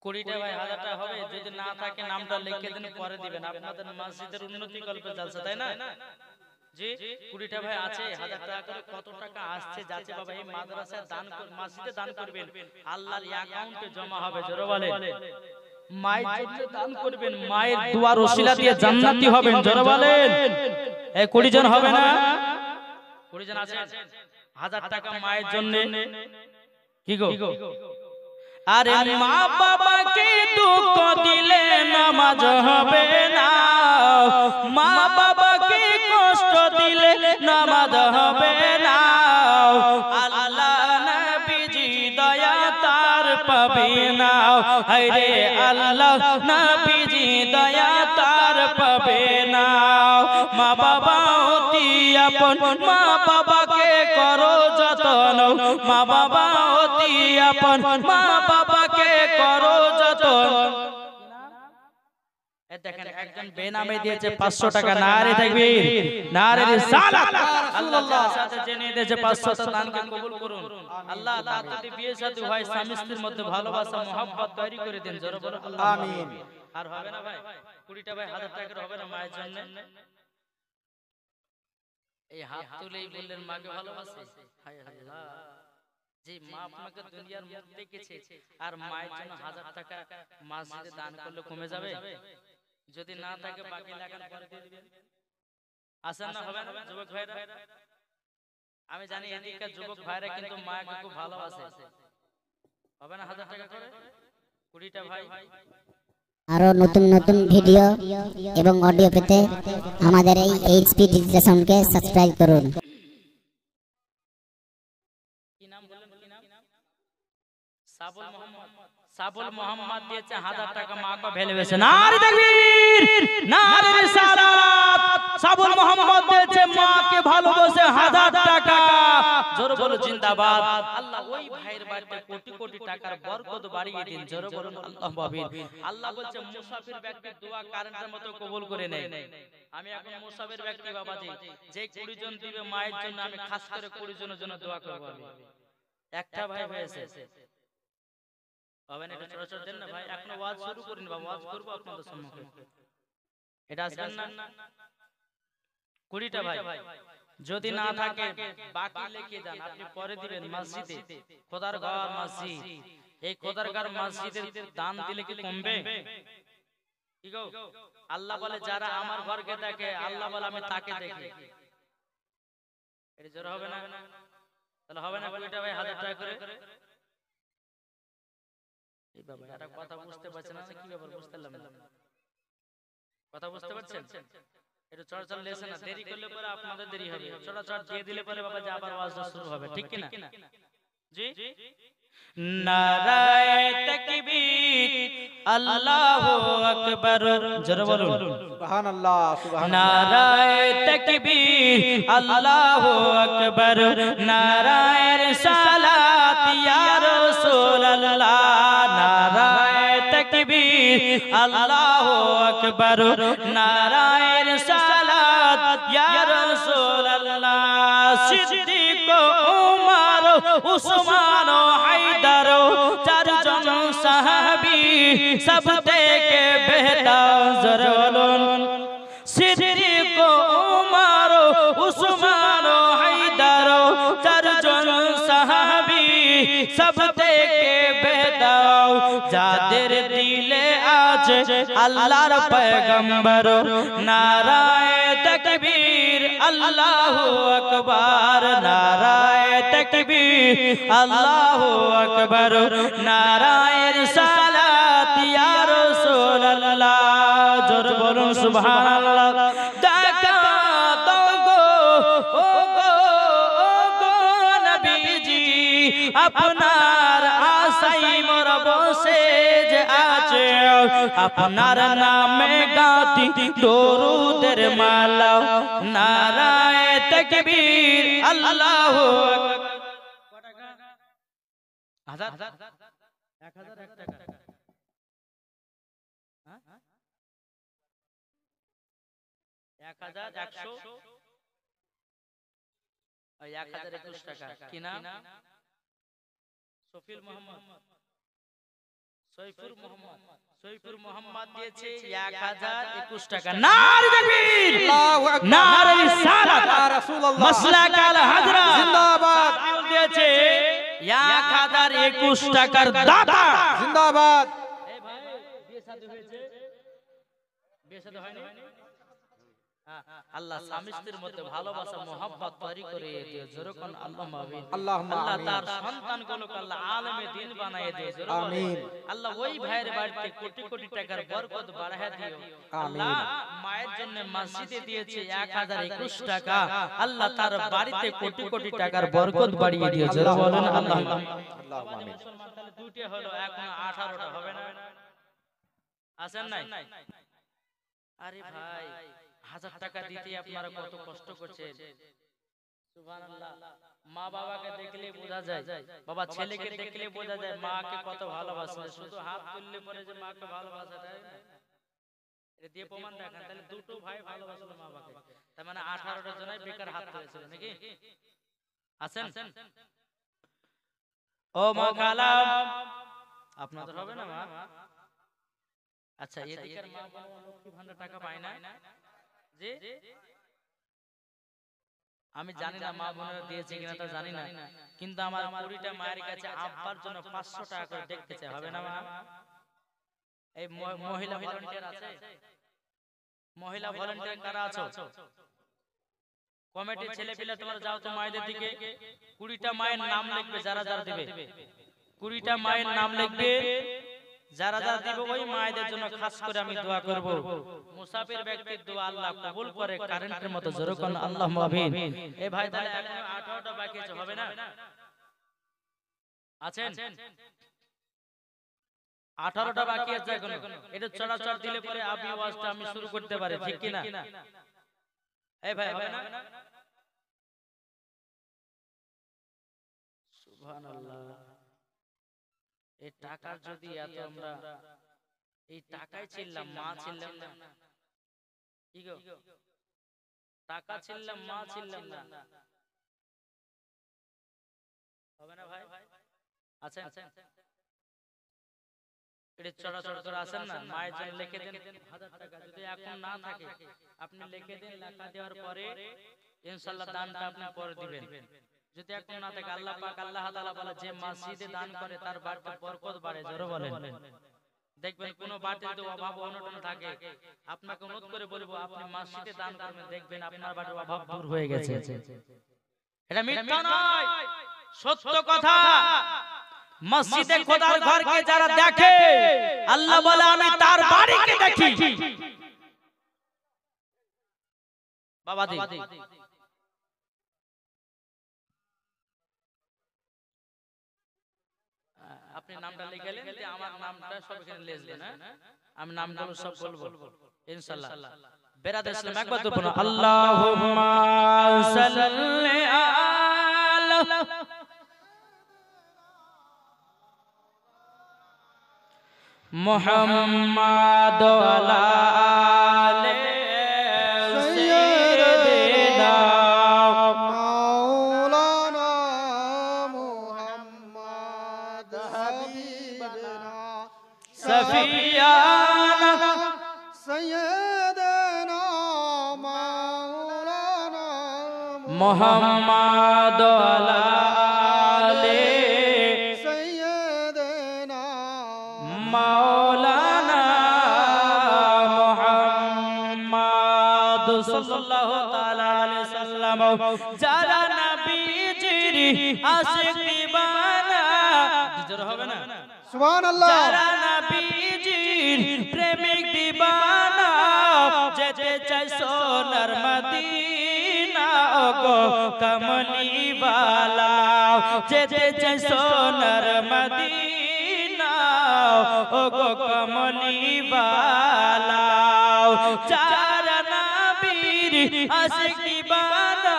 20 টাকা ভাই 1000 টাকা হবে, যদি না থাকে নামটা লিখে দেন পরে দিবেন। আপনাদের মসজিদের উন্নতি কল্পে চলছে তাই না? জি 20 টাকা ভাই আছে, 1000 টাকা করে কত টাকা আসছে যাচ্ছে বাবা এই মাদ্রাসায় দান মসজিদে দান করবেন, আল্লাহর অ্যাকাউন্টে জমা হবে। জোরে বলেন মায়ের জন্য দান করবেন, মায়ের দুয়ার ওসিলা দিয়ে জান্নাতি হবেন। জোরে বলেন এই 20 জন হবে না? 20 জন আছে 1000 টাকা মায়ের জন্য। কি গো আরে মা বাবাকে দুঃখ দিলে নামাজ হবে না, মা বাবাকে কষ্ট দিলে নামাজ হবে না। আল্লাহ নবীজি দয়া তার পাবে না, হায়রে আল্লাহ নবীজি দয়া তার পাবে না। মা বাবা অতি আপন, মা বাবাকে করো যতন, মা বাবা অতি আপন, মা বাবাকে করো যতন। দেখেন একজন বেনামে দিয়েছে 500 টাকা, নারে তাকবীর নারে রিসালাত। আল্লাহ সাথে জেনে দিয়েছে 500 টাকা দানকে কবুল করুন। আল্লাহ তাআলা যদি বিয়ে শাদী হয় স্বামী স্ত্রীর মধ্যে ভালোবাসা মহব্বত তৈরি করে দেন। জোরে বলো আমিন। আর হবে না ভাই 20 টা ভাই 1000 টাকা হবে না মায়ের জন্য? এই হাত তুলেই বললেন মাকে ভালোবাসে। হায় আল্লাহ, যে মা আপনাকে দুনিয়ার মুখ দেখেছে আর মায়ের জন্য 1000 টাকা মসজিদে দান করলে কমে যাবে? যদি না থাকে বাকি লাগান পরে দিয়ে দিবেন। আসেন না, হবে না যুবক ভাইরা? আমি জানি এদিককার যুবক ভাইরা কিন্তু মাকে খুব ভালোবাসে। হবে না 1000 টাকা করে 20টা ভাই? আরো নতুন নতুন ভিডিও এবং অডিও পেতে আমাদের এই এইচপি ডিজিটাল সাউন্ডকে সাবস্ক্রাইব করুন। কি নাম বলেন, কি নাম? সাবুল মোহাম্মদ। সাবুল মোহাম্মদ দিয়েছে 1000 টাকা মাকে ভালোবেসে। নারে তাকবীর, নারে রিসালাত। সাবুল মোহাম্মদ দিয়েছে মাকে ভালোবেসে 1000 টাকা। জোরে বলো জিন্দাবাদ। আল্লাহ ওই ভাইয়ের বাড়িতে কোটি কোটি টাকার বরকত বাড়িয়ে দিন। জোরে বলুন আল্লাহু আকবার। আল্লাহ বলছে মুসাফির ব্যক্তির দোয়া কারেন্টের মতো কবুল করে নেয়। আমি এখন মুসাফির ব্যক্তি বাবাজি, যে 20 জন দিবে মায়ের জন্য, আমি খাস করে 20 জনের জন্য দোয়া করব। একটা ভাই হয়েছে, হবে না? এটা চড়চড় দেন না ভাই, এখনো ওয়াজ শুরু করিনি বাবা, ওয়াজ করব আপনাদের সম্মুখে। এটা আসবেন না 20টা ভাই? যদি না থাকে বাকি লিখে যান, আপনি পরে দিবেন মসজিদে। খোদার ঘর মসজিদ, এই খোদার ঘর মসজিদের দান দিলে কি কমবে? কি গো? আল্লাহ বলে যারা আমার ঘরকে দেখে, আল্লাহ বলে আমি তাকে দেখি। এটা জোর হবে না? তাহলে হবে না 20টা ভাই 1000 টাকা করে? এই বাবা এটা কথা বুঝতে পারছেন না, কি ব্যাপার বুঝতে পারলাম না। কথা বুঝতে পারছেন? একটু চড়চড় লেছে না, দেরি করলে পরে আপনাদের দেরি হবে। চড়চড় দিয়ে দিলে পরে বাবা যে আবার ওয়াজটা শুরু হবে, ঠিক কি না? জি। নারায়ে তাকবীর, আল্লাহু আকবার। জোরে বলুন সুবহানাল্লাহ, সুবহানাল্লাহ। নারায়ে তাকবীর, আল্লাহু আকবার। নারায়ে রিসালাত ইয়া রাসূলুল্লাহ। নারায়ে তাকবীর, আল্লাহু আকবার। নারায়ে রিসালাত ইয়া রাসূলুল্লাহ। সিদ্দিক, উমর, উসমান, হায়দার, চারজন সাহাবী সব থেকে বেহতর। বলুন সিদ্দিক, উমর, উসমান, হায়দার, চারজন সাহাবী সব থেকে বেহতর। যাদের দিলে আছে আল্লাহর পয়গম্বর। নারায়ে তাকবীর, আল্লাহু আকবার। নারায়ে তাকবীর, আল্লাহু আকবার। নারায়ে রিসালাত ইয়া রাসূলুল্লাহ। জোরে বলুন সুবহানাল্লাহ। দেখা দাও গো, ও গো, ও গো নবীজি, আপনার আশাই মোর বসে যে আছে। আপনার নামে গাতি দরুদের মালা। নারায়ে তাকবীর, আল্লাহু আকবার। 1000 1001 টাকা। 1121 টাকা। কি নাম? সফিল মোহাম্মদ, সৈফুর মোহাম্মদ। সৈফুর মোহাম্মদ দিয়েছে 1021 টাকা। নারে তাকবীর, আল্লাহু আকবার। নারে রিসালাত ইয়া রাসূলুল্লাহ, মাসলাক আল হাজরা জিন্দাবাদ। দিয়েছে 1021 টাকার দাতা। জিন্দাবাদ। এই ভাই বিয়ে শাদী হয়েছে? বিয়ে শাদী হয়নি? আল্লাহ স্বামী স্ত্রীর মধ্যে ভালোবাসা মোহাব্বত তৈরি করে দিও। জোরে কোন আল্লাহুম্মা আমিন। আল্লাহুম্মা আল্লাহ আমিন। তার সন্তানগুলোকে আল্লাহ আলেমে দ্বীন বানায় দিও। জোরে বলো আমিন। আল্লাহ ওই ভাইয়ের বাড়িতে কোটি কোটি টাকার বরকত বাড়ায় দিও। আল্লাহ মায়ের জন্য মসজিদে দিয়েছে 1021 টাকা। আল্লাহ তার বাড়িতে কোটি কোটি টাকার বরকত বাড়িয়ে দিও। জোরে বলেন আল্লাহুম্মা আমিন। আল্লাহুম্মা আমিন। মুসলমান তাহলে দুইটা হলো, এখন 18টা হবে না? আসেন নাই? আরে ভাই 1000 টাকা দিতে আপনারা কত কষ্ট করছেন। সুবহানাল্লাহ। মা বাবাকে দেখলে বোঝা যায়, বাবা ছেলেকে দেখলে বোঝা যায় মাকে কত ভালোবাসে। শুধু হাত তুললে পরে যে মাকে ভালোবাসা যায় না, এটা দিয়ে প্রমাণ দেখান। তাহলে দুটো ভাই ভালোবাসলো মা বাবাকে, তার মানে 18টা জনই বেকার হাত তুলেছিল নাকি? আছেন? ও মা কালাম, আপনাদের হবে না মা? আচ্ছা, এদিকের মা বাবা লক্ষ্মী ভান্ডার টাকা পায় না? জি আমি জানি না মা বোনেরা দিয়েছে কিনা তা জানি না, কিন্তু আমার 20টা মায়ের কাছে আব্বার জন্য 500 টাকা করে দেখতে চাই, হবে না মা? এই মহিলা ভলান্টিয়ার আছে? মহিলা ভলান্টিয়ার কারা আছো? কমিটির ছেলে পিলা তোমরা যাও তো মায়েদের দিকে, 20টা মায়ের নাম লিখবে, যারা যারা দিবে 20টা মায়ের নাম লিখবে, যারা যারা দিবে ওই মায়েদের জন্য খাস করে আমি দোয়া করব। মুসাফির ব্যক্তির দোয়া আল্লাহ কবুল করে কারেন্টের মতো জোরে কোন আল্লাহুম্মা আমিন। এই ভাই তাহলে এখনো 18টা বাকি আছে, হবে না? আছেন 18টা বাকি আছে এখনো, এটা চড়াচড় দিলে পরে আমি ওয়াজটা আমি শুরু করতে পারি, ঠিক কি না? এই ভাই হবে না? সুবহানাল্লাহ। এই টাকা যদি এত আমরা এই টাকায় ছিলাম, মা ছিলাম না, কি গো? টাকা ছিলাম, মা ছিলাম না, হবে না ভাই? আছেন এটা চড়াচড় করে আসেন না, মায়ের জন্য লিখে দেন 1000 টাকা, যদি এখন না থাকে আপনি লিখে দেন, লেখা দেওয়ার পরে ইনশাআল্লাহ দানটা আপনি পরে দিবেন। যদি এখন না থাকে আল্লাহ পাক আল্লাহ তাআলা বলে যে মসজিদে দান করে তার বাড়িতে বরকত বাড়ে, জোরে বলেন। দেখবেন কোন বাড়িতে যদি অভাব অনটন থাকে, আপনাকে অনুরোধ করে বলবো আপনি মসজিদে দান করবেন, দেখবেন আপনার বাড়ির অভাব দূর হয়ে গেছে। এটা মিথ্যা নয়, সত্য কথা। মসজিদে খোদার ঘরকে যারা দেখে, আল্লাহ বলে আমি তার বাড়িকে দেখি। বাবা দি আপনি নামটা লিখলেন, যে আমার নামটা সব এখানে লিখবেন, হ্যাঁ আমি নামগুলো সব বলবো ইনশাআল্লাহ। বেরাদার ইসলাম একবার তো বলুন আল্লাহুম্মা সাল্লি আলা মুহাম্মাদ ওয়ালা আলি সাইয়্যিদিনা মাওলানা মুহাম্মদ হাবিবানা সফিয়ানা সাইয়্যিদিনা মাওলানা মুহাম্মাদ ওয়ালা আলি সাইয়্যিদিনা মাওলানা মুহাম্মদ সাল্লাল্লাহু তাআলা আলাইহি সাল্লাম। যারা নবীজির আশিক দিওয়ানা, জোরে হবে না? সুবহানাল্লাহ। যারা নবীজির প্রেমিক দিওয়ানা, যেতে চাই সোনার মদিনা গো কমলি वाला, যেতে চাই সোনার মদিনা ও গো কমলি वाला। যারা নবীর আশিক দিওয়ানা,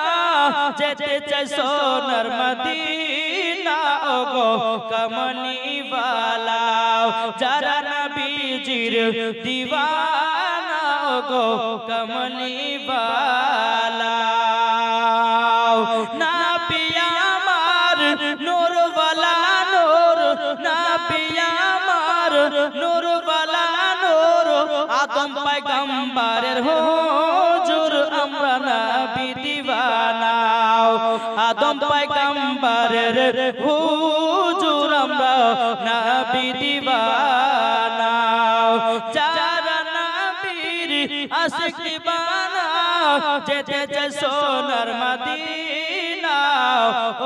যেতে চাই সোনার মদিনা ও গো কমলি वाला। যারা নবীজির দিওয়ানা ও গো কমলি वाला। নবী আমার নূর वाला নূর, নবী আমার নূর वाला নূর, আদম পয়গম্বরের হুজুর, আমরা নবী দিওয়ানা। আদম পয়গম্বরের হুজুর, আমরা নবী দিওয়ানা। যারা নবীর আশিক দিওয়ানা, যেতে চাই সোনার মদিনা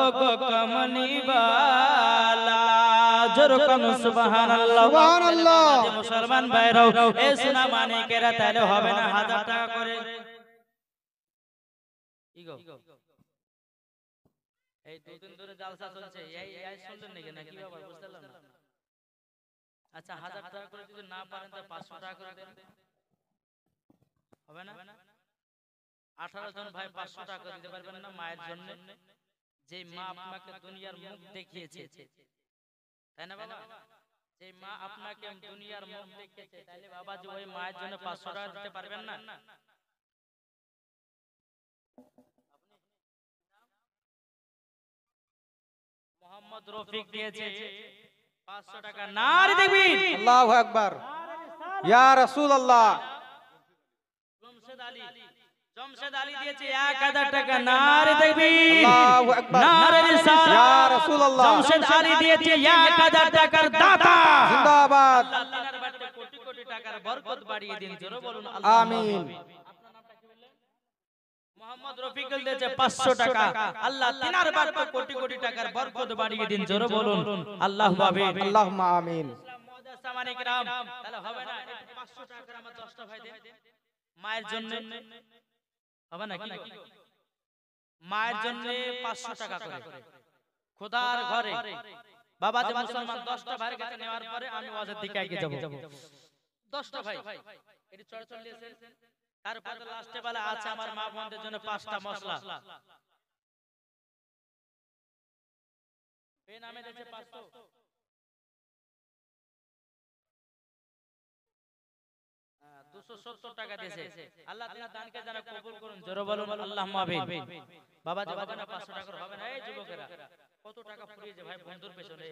ও গো কমলি वाला। জোরে কোন সুবহানাল্লাহ। সুবহানাল্লাহ। মুসলমান ভাইরাও এই সোনা মানিকেরা তাহলে হবে না 1000 টাকা করে? কি গো এই দুদিন ধরে জালসা চলছে, এই শুনলেন নাকি নাকি বাবা? বুঝতে পারলাম না। আচ্ছা 1000 টাকা করে যদি না পারেন তো 500 টাকা করে দেন, হবে না? 18 জন ভাই 500 টাকা দিতে পারবেন না মায়ের জন্য, যে মা আপনাকে দুনিয়ার মুখ দেখিয়েছে, তাই না বাবা? যে মা আপনাকে দুনিয়ার মুখ দেখিয়েছে, তাহলে বাবা যে ওই মায়ের জন্য 500 টাকা দিতে পারবেন না? মোহাম্মদ রফিক দিয়েছে 500 টাকা। নারে দেখবিন আল্লাহু আকবার। ইয়া রাসূলুল্লাহ। রমশেদ আলী জমশেদ আলী দিয়েছে 1000 টাকা। নারে তাকবীর, আল্লাহু আকবার। নারে রিসালাত। ইয়া রাসূলুল্লাহ। জমশেদ আলী দিয়েছে 1000 টাকার দাতা। জিন্দাবাদ। আল্লাহ তিনার বাড়িতে কোটি কোটি টাকার বরকত বাড়িয়ে দিন। জোরে বলুন আল্লাহ আমিন। মোহাম্মদ রফিকুল দিয়েছে 500 টাকা। আল্লাহ তিনার বাড়িতে কোটি কোটি টাকার বরকত বাড়িয়ে দিন। জোরে বলুন আল্লাহু আমিন। আল্লাহুম্মা আমিন। সামানিকরাম, তাহলে হবে না 500 টাকার আমার 10টা ভাই দেন মায়ের জন্য, হবে না কি? মায়ের জন্য 500 টাকা করে খোদার ঘরে বাবা যে মুসলমান 10টা ভাইয়ের কাছে নেওয়ার পরে আমি ওয়াজের দিকে এগিয়ে যাব। 10টা ভাই এটি চড়চড় দিয়েছেন। তারপরে লাস্টে বলে আছে আমার মা বোনদের জন্য 5টা মশলা এই নামে দিয়েছে 500। হ্যাঁ, 270 টাকা দিয়েছে। আল্লাহ তাআলা দানকে যেন কবুল করুন। জোরে বলুন আল্লাহুম্মা আমিন। বাবা যে হবে না 500 টাকা হবে না। এই যুবকেরা কত টাকা ফুরিয়েছে ভাই বন্ধুর পেছনে,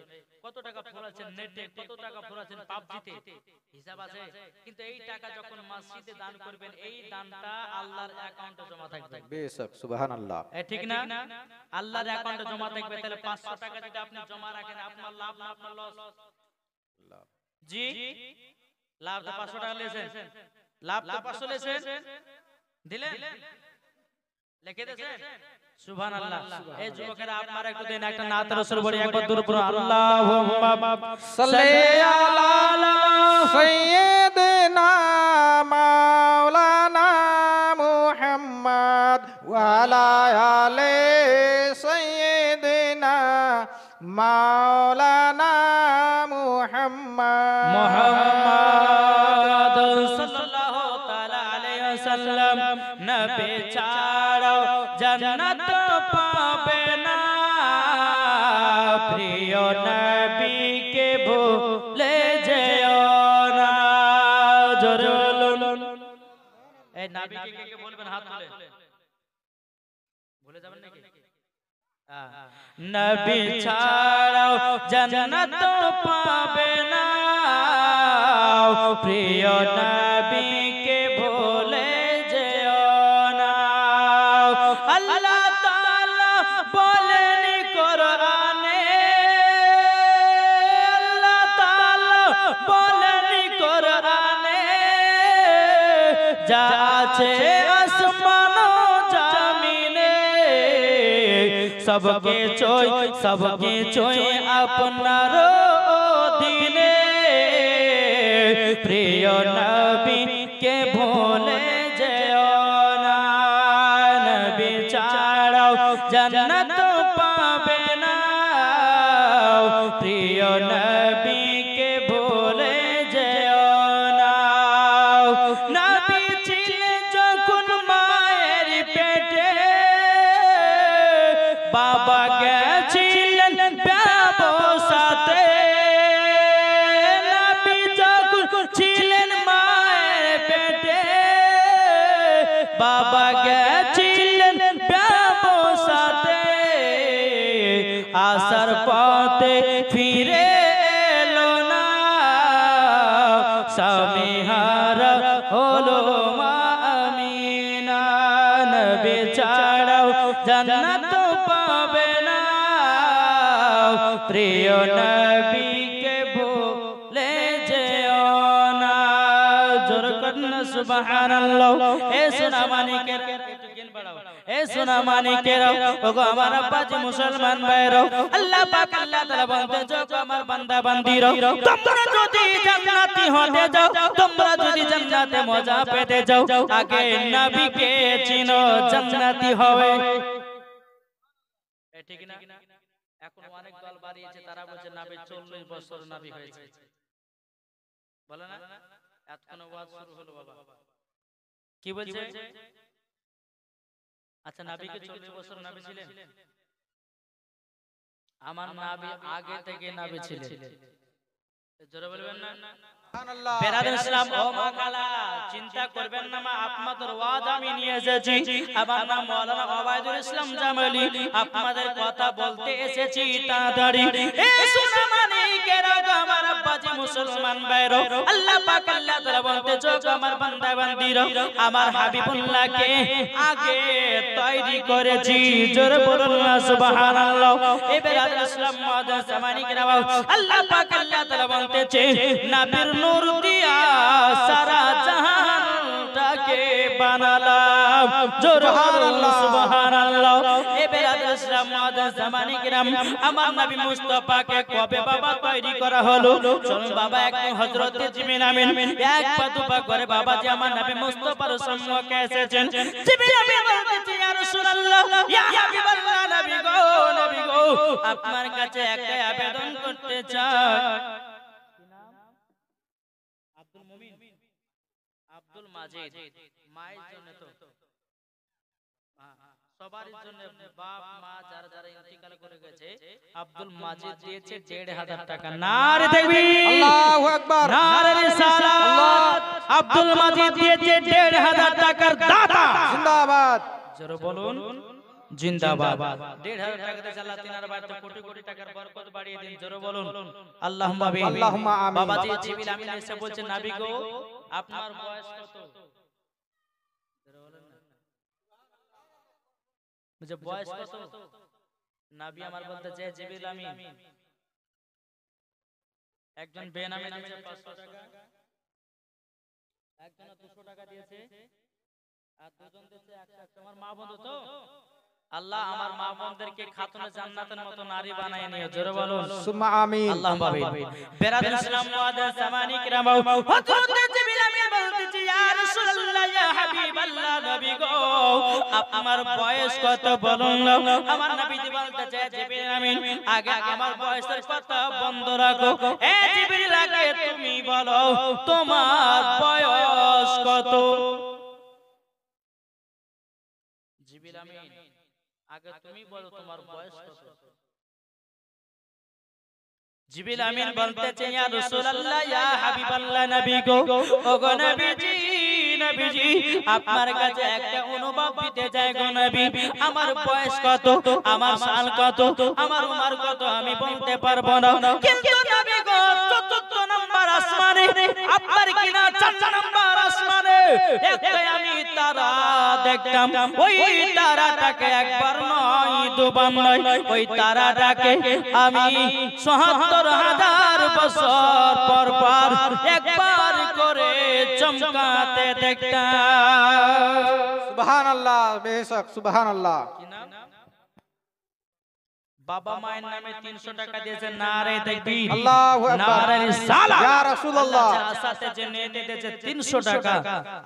কত টাকা ফুরাচ্ছেন নেটে, কত টাকা ফুরাচ্ছেন পাবজিতে, হিসাব আছে। কিন্তু এই টাকা যখন মসজিদে দান করবেন এই দানটা আল্লাহর অ্যাকাউন্টে জমা থাকবে। বেশক সুবহানাল্লাহ। ঠিক না? আল্লাহর অ্যাকাউন্টে জমা থাকবে। তাহলে 500 টাকা যদি আপনি জমা রাখেন আপনার লাভ না আপনার লস? জি, লাভ তো 500 টাকা লেছেন, লাভ তো 500 লেছেন, দিলেন, লিখে দিয়েছেন। সুবহানাল্লাহ। এই যুবকেরা আপনারা একটু দেন একটা নাত রাসূল বলি একবার দূর পড়ো। আল্লাহুম্মা সাল্লি আলা সাইয়্যিদিনা মাওলানা মুহাম্মদ ওয়া আলা আলি সাইয়্যিদিনা মাওলানা মুহাম্মদ। মুহাম্মদ সাল্লাল্লাহু তাআলা আলাইহি ওয়াসাল্লাম নবী ছাড়াও জান্নাত পাবে না, প্রিয় নবীকে ভুলে যেও না। জোরে বলুন। এই নবীকে কে কে বলবেন হাত তুলে? ভুলে যাবেন নাকি? নবী ছাড়াও জান্নাত পাবে না, প্রিয় নবীকে ভুলে যেও না। আল্লাহ তাআলা বলেন কোরআনে, আল্লাহ তাআলা বলেন কোরআনে, যা আছে আসমান ও জমিনে सबके चोय আপনার অধীনে, প্রিয় নবী কে ভুলে যেও না। নবী ছাড়াও জান্নাত পাবে না, প্রিয় নবী কে ভুলে যেও না। নবী ছিলেন যখন মায়ের পেটে, বাবা গেছিলেন ব্যবসাতে। নবী যখন ছিলেন মায়ের পেটে, বাবা গেছিলেন ব্যবসাতে। আসার পথে ফিরে এলো না, স্বামীহারা হলো মা আমিনা। নবী ছাড়াও জান্নাত পাবে না, প্রিয় নবীকে ভুলে যেও না। জোর করনা সুবহানাল্লাহ। এ সোনা মানিকের একটু জ্ঞান বাড়াও। এ সোনা মানিকের ওগো আমার আব্বাজি মুসলমান ভাইরা, আল্লাহ পাক আল্লাহ তাআলা বলতে যো আমার বান্দা বান্দিরা, তোমরা যদি জান্নাতি হতে যাও, তোমরা যদি জান্নাতে মজা পেতে যাও, আগে নবীকে চিনো, জান্নাতি হবে। ঠিক না? এখন অনেক দল বাড়িয়েছে, তারা বলছে নবী 40 বছর নবী হয়েছে, বলে না? এতক্ষণ ওয়াজ শুরু হলো বাবা, কি বলছে? আচ্ছা নবীকে 40 বছর নবী ছিলেন? আমার নবী আগে থেকে নবী ছিলেন। জোরে বলবেন না? সুবহানাল্লাহ। বেরাদার ইসলাম ও মা খালা, চিন্তা করবেন না মা, আপনাদের ওয়াজ আমি নিয়ে এসেছি। আমার নাম মাওলানা ওবায়দুল ইসলাম জামালি, আপনাদের কথা বলতে এসেছি তাড়াতাড়ি। এ সোনা মানিকেরা, আমার আব্বাজি মুসলমান ভাইরা আল্লাহ পাক আল্লাহ তাআলা বলতে চোখ আমার বান্দা বান্দিরা আমার হাবিবুল্লাহকে আগে তৈরি করেছি জোরে বলুন না সুবহানাল্লাহ এবার ইসলাম মাদার জামানি কেরাম আল্লাহ পাক আল্লাহ তাআলা বলতেছে নবীর নূর দিয়া সারা জাহানটাকে বানালাম জোরে বলুন সুবহানাল্লাহ এবার ইসলাম মাদার জামানি কেরাম আমার নবী মুস্তাফাকে কবে বাবা তৈরি করা হলো চলুন বাবা একটু হযরত জিবরিল আমিন এক পা দুপা করে বাবা যে আমার নবী মুস্তাফার সম্মুখে এসেছেন জিবরিল আমিন বলতেছে ইয়া রাসূলুল্লাহ ইয়া হাবিবাল্লাহ নবী গো আপনার কাছে একটা আবেদন করতে চাই আব্দুল মুমিন আব্দুল মাজিদ মায়ের জন্য তো সবার জন্য বাপ মা যারা যারা ইন্তিকাল করে গেছে আব্দুল মাজিদ দিয়েছে ১৫০০ টাকা নারে তাকবীর আল্লাহু আকবার নারে রিসালাত আব্দুল মাজিদ দিয়েছে ১৫০০ টাকার দাতা জিন্দাবাদ জোরে বলুন জিন্দাবাদ ১৫০০ টাকা দিয়ে আল্লাহ তিনার বাড়িতে কোটি কোটি টাকার বরকত বাড়িয়ে দিন জোরে বলুন আল্লাহুম্মা আমিন আল্লাহুম্মা আমিন বাবাজি জিবরিল আমিন এসে বলছে নবী গো আপনার বয়স কত মুঝে বয়স কত নবী আমার বলতে চায় জিবরিল আমিন একজন বেনামী দিয়েছে 500 টাকা একজন 200 টাকা দিয়েছে আর দুজন দিয়েছে 100 আমার মা বন্ধু তো আল্লাহ আমার মা বোনদেরকে খাতুনে জান্নাতের মতো নারী বানায় নিও জোরে বলুন সুম্মা আমিন আল্লাহুম্মা আমিন বেরাদার ইসলাম ওয়াদার জামানি কিরাম হযরত জিবরিল আমিন বলতেছে ইয়া রাসূলুল্লাহ ইয়া হাবিবাল্লাহ নবী গো আপনার বয়স কত বলুন আমার নবী বলতেছে জিবরিল আমিন আগে আমার বয়সের কথা বন্ধ রাখো এ জিবরিল আগে তুমি বলো তোমার বয়স কত জিবরিল আমিন আগে তুমি বলো তোমার বয়স কত জিবরিল আমিন বলতেছে ইয়া রাসূলুল্লাহ ইয়া হাবিবাল্লাহ নবী গো ওগো নবীজি আপনার কাছে একটা অনুভব দিতে চাই গো নবী আমার বয়স কত আমার সাল কত আমার উমর কত আমি বলতে পারবো না কিন্তু নবী গো চতুর্থ নাম্বার আসমানে আপনার কিনা 4 নাম্বার আসমানে একটা আমি তারা দেখতাম ওই তারাটাকে একবার নয় দুবার নয় ওই তারাটাকে আমি ৭৭,০০০ বছর পর পর একবার করে চমকাতে দেখতাম সুবহানাল্লাহ বেশক সুবহানাল্লাহ বাবা মায়ের নামে 300 টাকা দিয়েছে নারে তাকবীর আল্লাহু আকবার নারে রিসালাত ইয়া রাসূলুল্লাহ আসাতে যে নিতে দিয়েছে 300 টাকা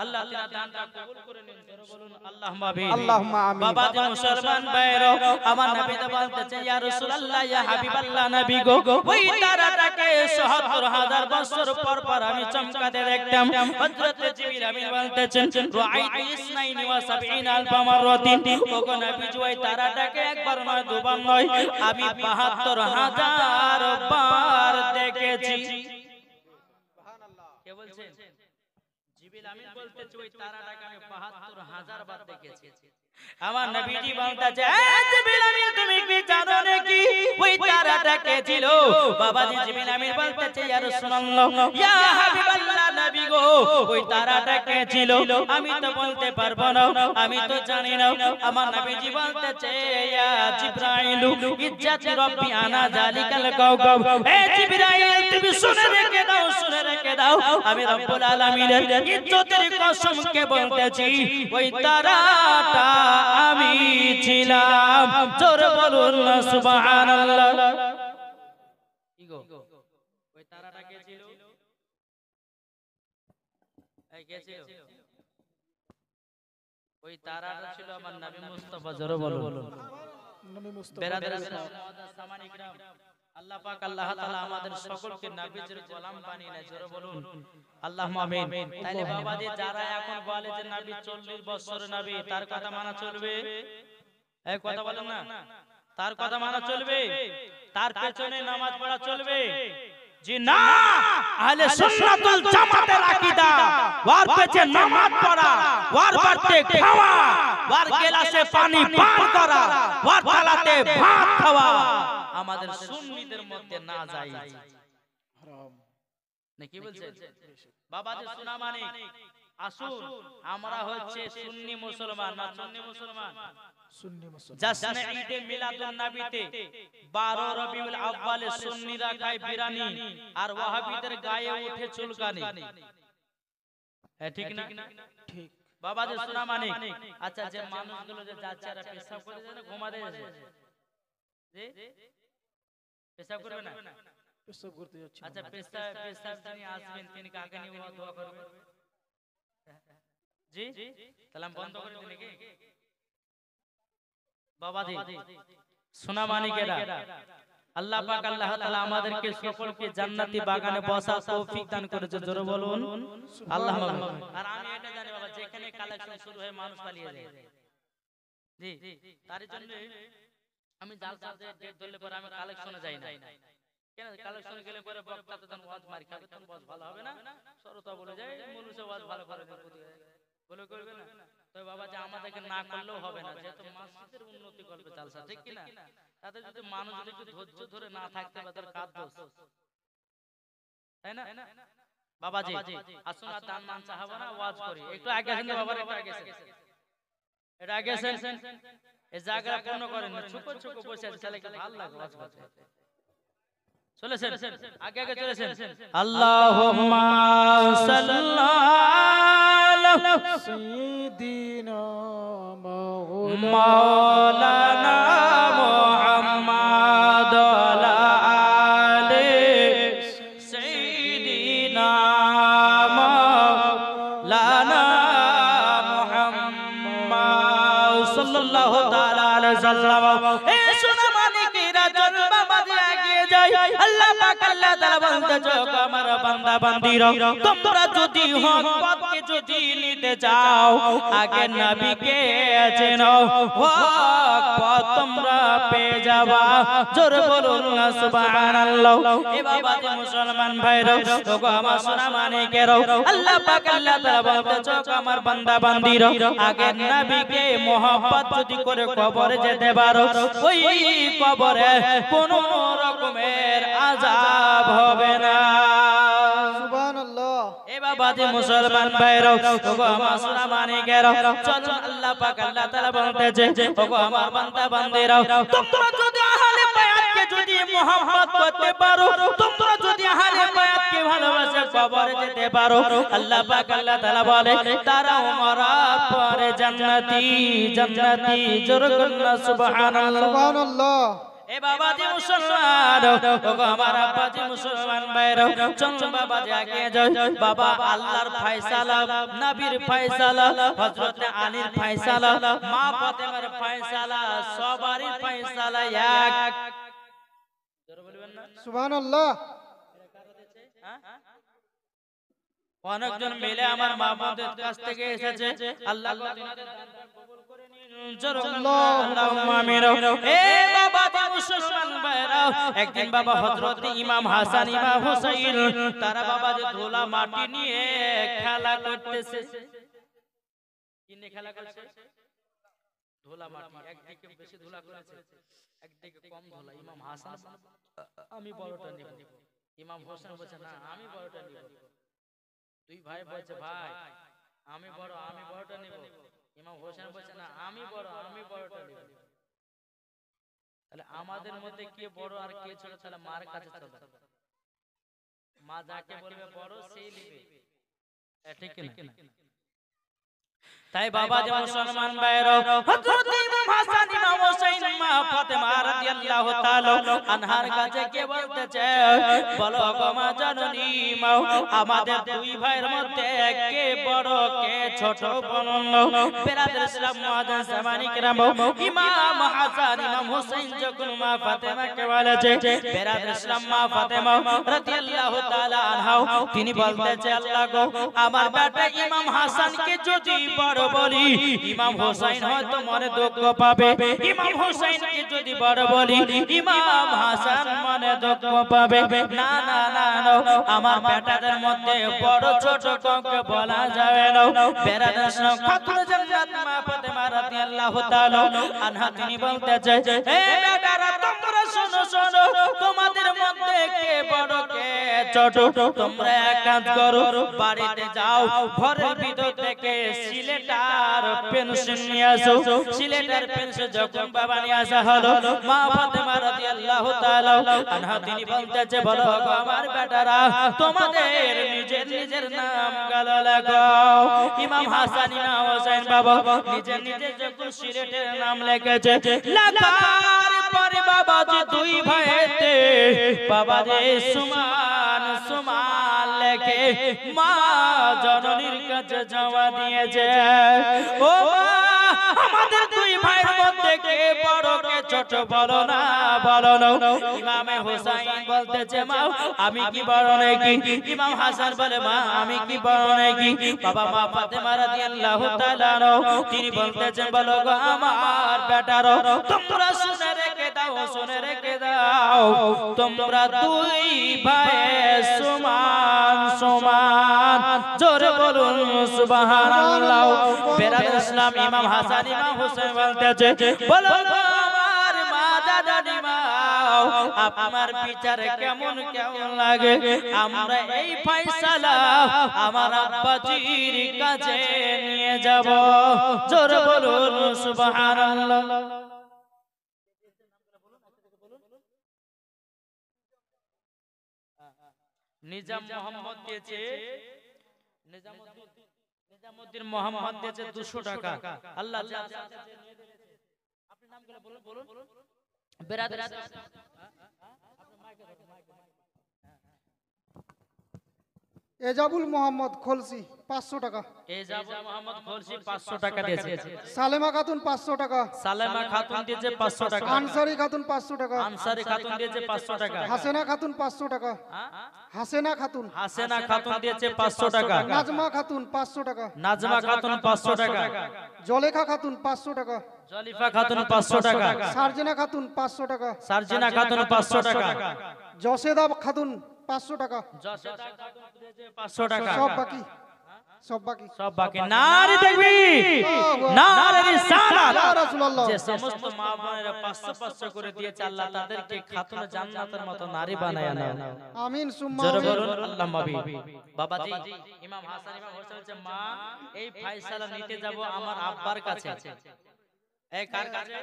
আল্লাহ তাআলা দানটা কবুল করে নিন জোরে বলুন আল্লাহুম্মা আমিন বাবা যে মুসলমান ভাইরা আমার নবী তো বলতেছে ইয়া রাসূলুল্লাহ ইয়া হাবিবাল্লাহ নবী গো ওই তারাটাকে ৭৭,০০০ বছর পর পর আমি চমকাতে দেখতাম হযরত জিবরিল আমিন বলতেছেন রাআইতু ইসনাইনি ওয়া সাবঈনা আলফা মাররাতিন ওগো নবী ওই তারাটাকে একবার নয় দুবার নয় আমি ৭২,০০০ বার দেখেছি সুবহানাল্লাহ কে বলছেন জিবরিল আমিন বলতেছে ওই তারাটাকে আমি ৭২,০০০ বার দেখেছি আমার নবীজি বলতেছে এ জিবরিল আমিন তুমি কি জানো নাকি ওই তারাটাকে ছিল বাবাজি জিবরিল আমিন বলতেছে ইয়া রাসূলুল্লাহ ইয়া হাবিবাল্লাহ নবী গো ওই তারাটাকে ছিল আমি তো বলতে পারবো না আমি তো জানি না আমার নবীজি বলতেছে ইয়া জিবরাইল ইজ্জাতি রব্বি আনা জালিকাল কাওকাব এ জিবরাইল তুমি শুনে রেখে দাও আমি রব্বুল আলামিনের ইজ্জতের কসমকে বলতেছি ওই তারাটা আমি ছিলাম জোরে বলুন না সুবহানাল্লাহ কি গো ওই তারাটা কে ছিল এই কে ছিল ওই তারাটা ছিল আমার নবী মুস্তাফা জোরে বলুন নবী মুস্তাফা বেরাদার সামানি کرام আল্লাহ পাক আল্লাহ তাআলা আমাদের সকলকে নবীর গোলাম বানিয়ে নেয় জোরে বলুন আল্লাহুম্মা আমিন তাইলে বাবাজি যারা এখন বলে যে নবী 40 বছর নবী তার কথা মানা চলবে এই কথা বলেন না তার কথা মানা চলবে তার পেছনে নামাজ পড়া চলবে জি না আহলে সুন্নাতুল জামাতের আকীদা ওয়ার পেছে নামাজ পড়া ওয়ার বাড়তে খাওয়া ওয়ার গ্লাসে পানি পান করা ওয়ার থালাতে ভাত খাওয়া আমাদের সুন্নিদের মধ্যে না যায় হারাম নাকি বলছেন বাবাজি শোনা মানে আসুন আমরা হচ্ছে সুন্নি মুসলমান না সুন্নি মুসলমান জশ্নে ঈদে মিলাদুন নবীতে 12 রবিউল আউয়ালে সুন্নিরা খায় বিরানি আর ওয়াহাবিদের গায়ে ওঠে চুলকানি হ্যাঁ ঠিক না ঠিক বাবাজি শোনা মানে আচ্ছা যে মানুষগুলো যে যাচ্ছে আর পেশাব করে যায় না ঘুমাতে যাচ্ছে জি পেশাব করবে না পেশাব করতে যাচ্ছে আচ্ছা পেশাব যিনি আসবেন তিনি কাকে নিয়ে দোয়া করবেন জি তাহলে আমি বন্ধ করে দিই নাকি বাবাজি শোনা মানিকেরা আল্লাহ পাক আল্লাহ তাআলা আমাদেরকে সকলকে জান্নাতি বাগানে বসার তৌফিক দান করেছে জোরে বলুন আল্লাহুম্মা আর আমি এটা জানি বাবা যেখানে কালেকশন শুরু হয় মানুষ পালিয়ে যায় জি তার জন্য আমি জালসাতে ডেট ধরলে পরে আমি কালেকশনে যাই না কেন কালেকশনে গেলে পরে বক্তা তো তখন ওয়াজ মার খাবে তখন ওয়াজ ভালো হবে না সরতা বলে যায় মুলুসে ওয়াজ ভালো করে বলে করবে না তবে বাবা যে আমাদেরকে না করলেও হবে না যেহেতু মসজিদের উন্নতি করবে জালসা ঠিক কি না তাতে যদি মানুষ যদি একটু ধৈর্য ধরে না থাকতে পারে তার কাজ দোষ তাই না বাবাজি আসুন আর দান মান চাহাবো না ওয়াজ করি একটু আগে আসেন বাবা একটু আগে আসেন এটা আগে আসেন এই জায়গা পূর্ণ করেন না চুপ চুপ বসে আছে ছেলেকে ভালো লাগে ওয়াজ করতে চলেছেন আগে আগে চলেছেন আল্লাহুম্মা সাল্লাল্লাহু সাইয়্যিদিনা মাওলানা মুহাম্মদ ওয়া আলি সাইয়্যিদিনা মাওলানা মুহাম্মদ সাল্লাল্লাহু তাআলা আলাইহি সাল্লাম এ সোনা মানিকেরা জলবা মাঝে এগিয়ে যায় আল্লাহ পাক আল্লাহ তাআলা বলতেছে আমার বান্দা বান্দীরা তোমরা যদি হক পথকে যদি নিতে চাও আগে নবীকে চেনো হক পথ তোমরা পেয়ে যাবা জোরে বলুন না সুবহানাল্লাহ এ বাবাজি মুসলমান ভাইরা ওগো আমার সোনা মানিকেরা আল্লাহ পাক আল্লাহ তাআলা বলতেছে আমার বান্দা বান্দীরা আগে নবীকে মোহাব্বত যদি করে কবরে যেতে পারো ওই কবরে কোন রকমের আযাব হবে না সুবহানাল্লাহ এ বাবাজি মুসলমান ভাইরা ওগো আমার সোনা মানিকেরা চলো আল্লাহ পাক আল্লাহ তাআলা বলতেছে ওগো আমার বান্দা বান্দীরা তোমরা যদি আহলে বায়াতকে যদি মোহাব্বত করতে পারো তোমরা যদি আহলে বায়াতকে ভালোবাসে কবরে যেতে পারো আল্লাহ পাক আল্লাহ তাআলা বলে তারাও মরার পরে জান্নাতি জান্নাতি জোরে বলুন সুবহানাল্লাহ সুবহানাল্লাহ এ বাবাজি মুসলমান ওগো আমার আব্বাজি মুসলমান ভাইরা চল বাবাজি আগে যাও বাবা আল্লাহর ফয়সালা নবীর ফয়সালা হযরত আলীর ফয়সালা মা ফাতেমার ফয়সালা সবারই ফয়সালা এক জোরে বলবেন না সুবহানাল্লাহ অনেকজন মিলে আমার মা বোনদের কাছ থেকে এসেছে আল্লাহ কবুল করে নিন জোরে আল্লাহুম্মা আমিন এ বাবা মুসলমান ভাইরা একদিন বাবা হযরত ইমাম হাসান ইমাম হুসাইন তারা বাবা যে ধুলা মাটি নিয়ে খেলা করতেছে কি নিয়ে খেলা করছে ধুলা মাটি একদিকে বেশি ধুলা করেছে একদিকে কম ধুলা ইমাম হাসান আমি বড়টা নিব ইমাম হোসেন বলছে না আমি বড়টা নিব দুই ভাই বলছে ভাই আমি বড়টা নিব ইমাম হোসেন বলছে না আমি বড়টা নিব তাহলে আমাদের মধ্যে কে বড় আর কে ছোট তাহলে মার কাছে চলে মা যাকে বলবে বড় সেই নেবে ঠিক না তাই বাবা যে মুসলমান ভাইরা হযরত ইমাম হাসান ইমাম হোসেন মা ফাতেমা রাদিয়াল্লাহু তাআলা আনহার কাছে কে বলতেছে বলো গো মা জননী মা আমাদের দুই ভাইয়ের মধ্যে কে বড় কে ছোট বলুন বেরাদর ইসলাম মুআজ্জিন জামানি کرام ইমাম হাসান ইমাম হোসেন যখন মা ফাতেমাকে বলেছে বেরাদর ইসলাম মা ফাতেমা রাদিয়াল্লাহু তাআলা আনহা তিনি বলতেছে আল্লাহ গো আমার বেটা ইমাম হাসানকে যদি বড় বলি ইমাম হোসেন হয়তো মনে দুঃখ পাবে ইমাম হোসেনকে যদি বড় বলি ইমাম হাসান মনে দুঃখ পাবে না না না আমার বেটাদের মধ্যে বড় ছোট কাউকে বলা যাবে না বেরাদার খাতুন জান্নাত মা ফাতেমা রাদিয়াল্লাহু তাআলা আনহা তিনি বলতেছে হে বেটারা তোমরা শোনো শোনো তোমাদের মধ্যে কে বড় কে ছোট তোমরা এক কাজ করো বাড়িতে যাও ঘরের ভিতর থেকে সিলেটার পেন্সিল নিয়ে আসো সিলেটার পেন্সিল যখন বাবা নিয়ে আসা হলো মা ফাতেমা রাদিয়াল্লাহু তাআলা আনহা তিনি বলতেছে বলো গো আমার বেটারা তোমাদের নিজের নিজের নাম গালা লাগাও ইমাম হাসান ইমাম হোসেন বাবা নিজের নিজের যখন সিলেটের নাম লিখেছে লাগার পরে বাবাজি দুই ভাইতে বাবারে সুমান সুমান লেখে মা জননীর কাছে জমা দিয়েছে ও মা আমাদের দুই ভাইয়ের মধ্যে কে বড় কে ছোট বলো না ইমামে হোসেন বলতেছে মা আমি কি বড় নাকি ইমাম হাসান বলে মা আমি কি বড় নাকি বাবা মা ফাতেমা রাদিয়াল্লাহু তাআলা তিনি বলতেছেন বলো গো আমার বেটারো তোমরা শুনে রেখে দাও তোমরা দুই ভাই সমান সমান জোরে বলুন সুবহানাল্লাহ বেরাদ ইসলাম ইমাম হাসান ইমাম হোসেন বলতেছে বলো আমার মা দাদি মা আপনার বিচার কেমন কেমন লাগে আমরা এই ফয়সালা আমার আব্বাজির কাছে নিয়ে যাব জোরে বলুন সুবহানাল্লাহ নিজাম মোহাম্মদ দিয়েছে নিজামউদ্দিন মোহাম্মদ দিয়েছে 200 টাকা আল্লাহ আপনি নাম করে বলুন বেরাদার এজাবুল মোহাম্মদ খলসি 500 টাকা এজাবুল মোহাম্মদ খলসি 500 টাকা দিয়েছে সালেমা খাতুন 500 টাকা সালেমা খাতুন দিয়েছে 500 টাকা আনসারী খাতুন 500 টাকা আনসারী খাতুন দিয়েছে 500 টাকা হাসেনা খাতুন 500 টাকা হাসেনা খাতুন দিয়েছে 500 টাকা নাজমা খাতুন 500 টাকা নাজমা খাতুন 500 টাকা জলেখা খাতুন 500 টাকা জলিফা খাতুন 500 টাকা সারজিনা খাতুন 500 টাকা সারজিনা খাতুন 500 টাকা জসেদা খাতুন 500 টাকা জসেদা খাতুন দিয়েছে 500 টাকা সব বাকি নারে তাকবীর নারে রিসালাত ইয়া রাসূলুল্লাহ যে সমস্ত মা বোনেরা 500 500 করে দিয়েছে আল্লাহ তাদেরকে খাতুন জান্নাতের মতো নারী বানায়া নাও আমিন সুম্মা জোরে আমিন বলুন আল্লাহুম্মা বাবাজি ইমাম হাসান ইমাম হোসেন বলছে মা এই ফয়সালা নিতে যাব আমার আব্বার কাছে এই কার কাছে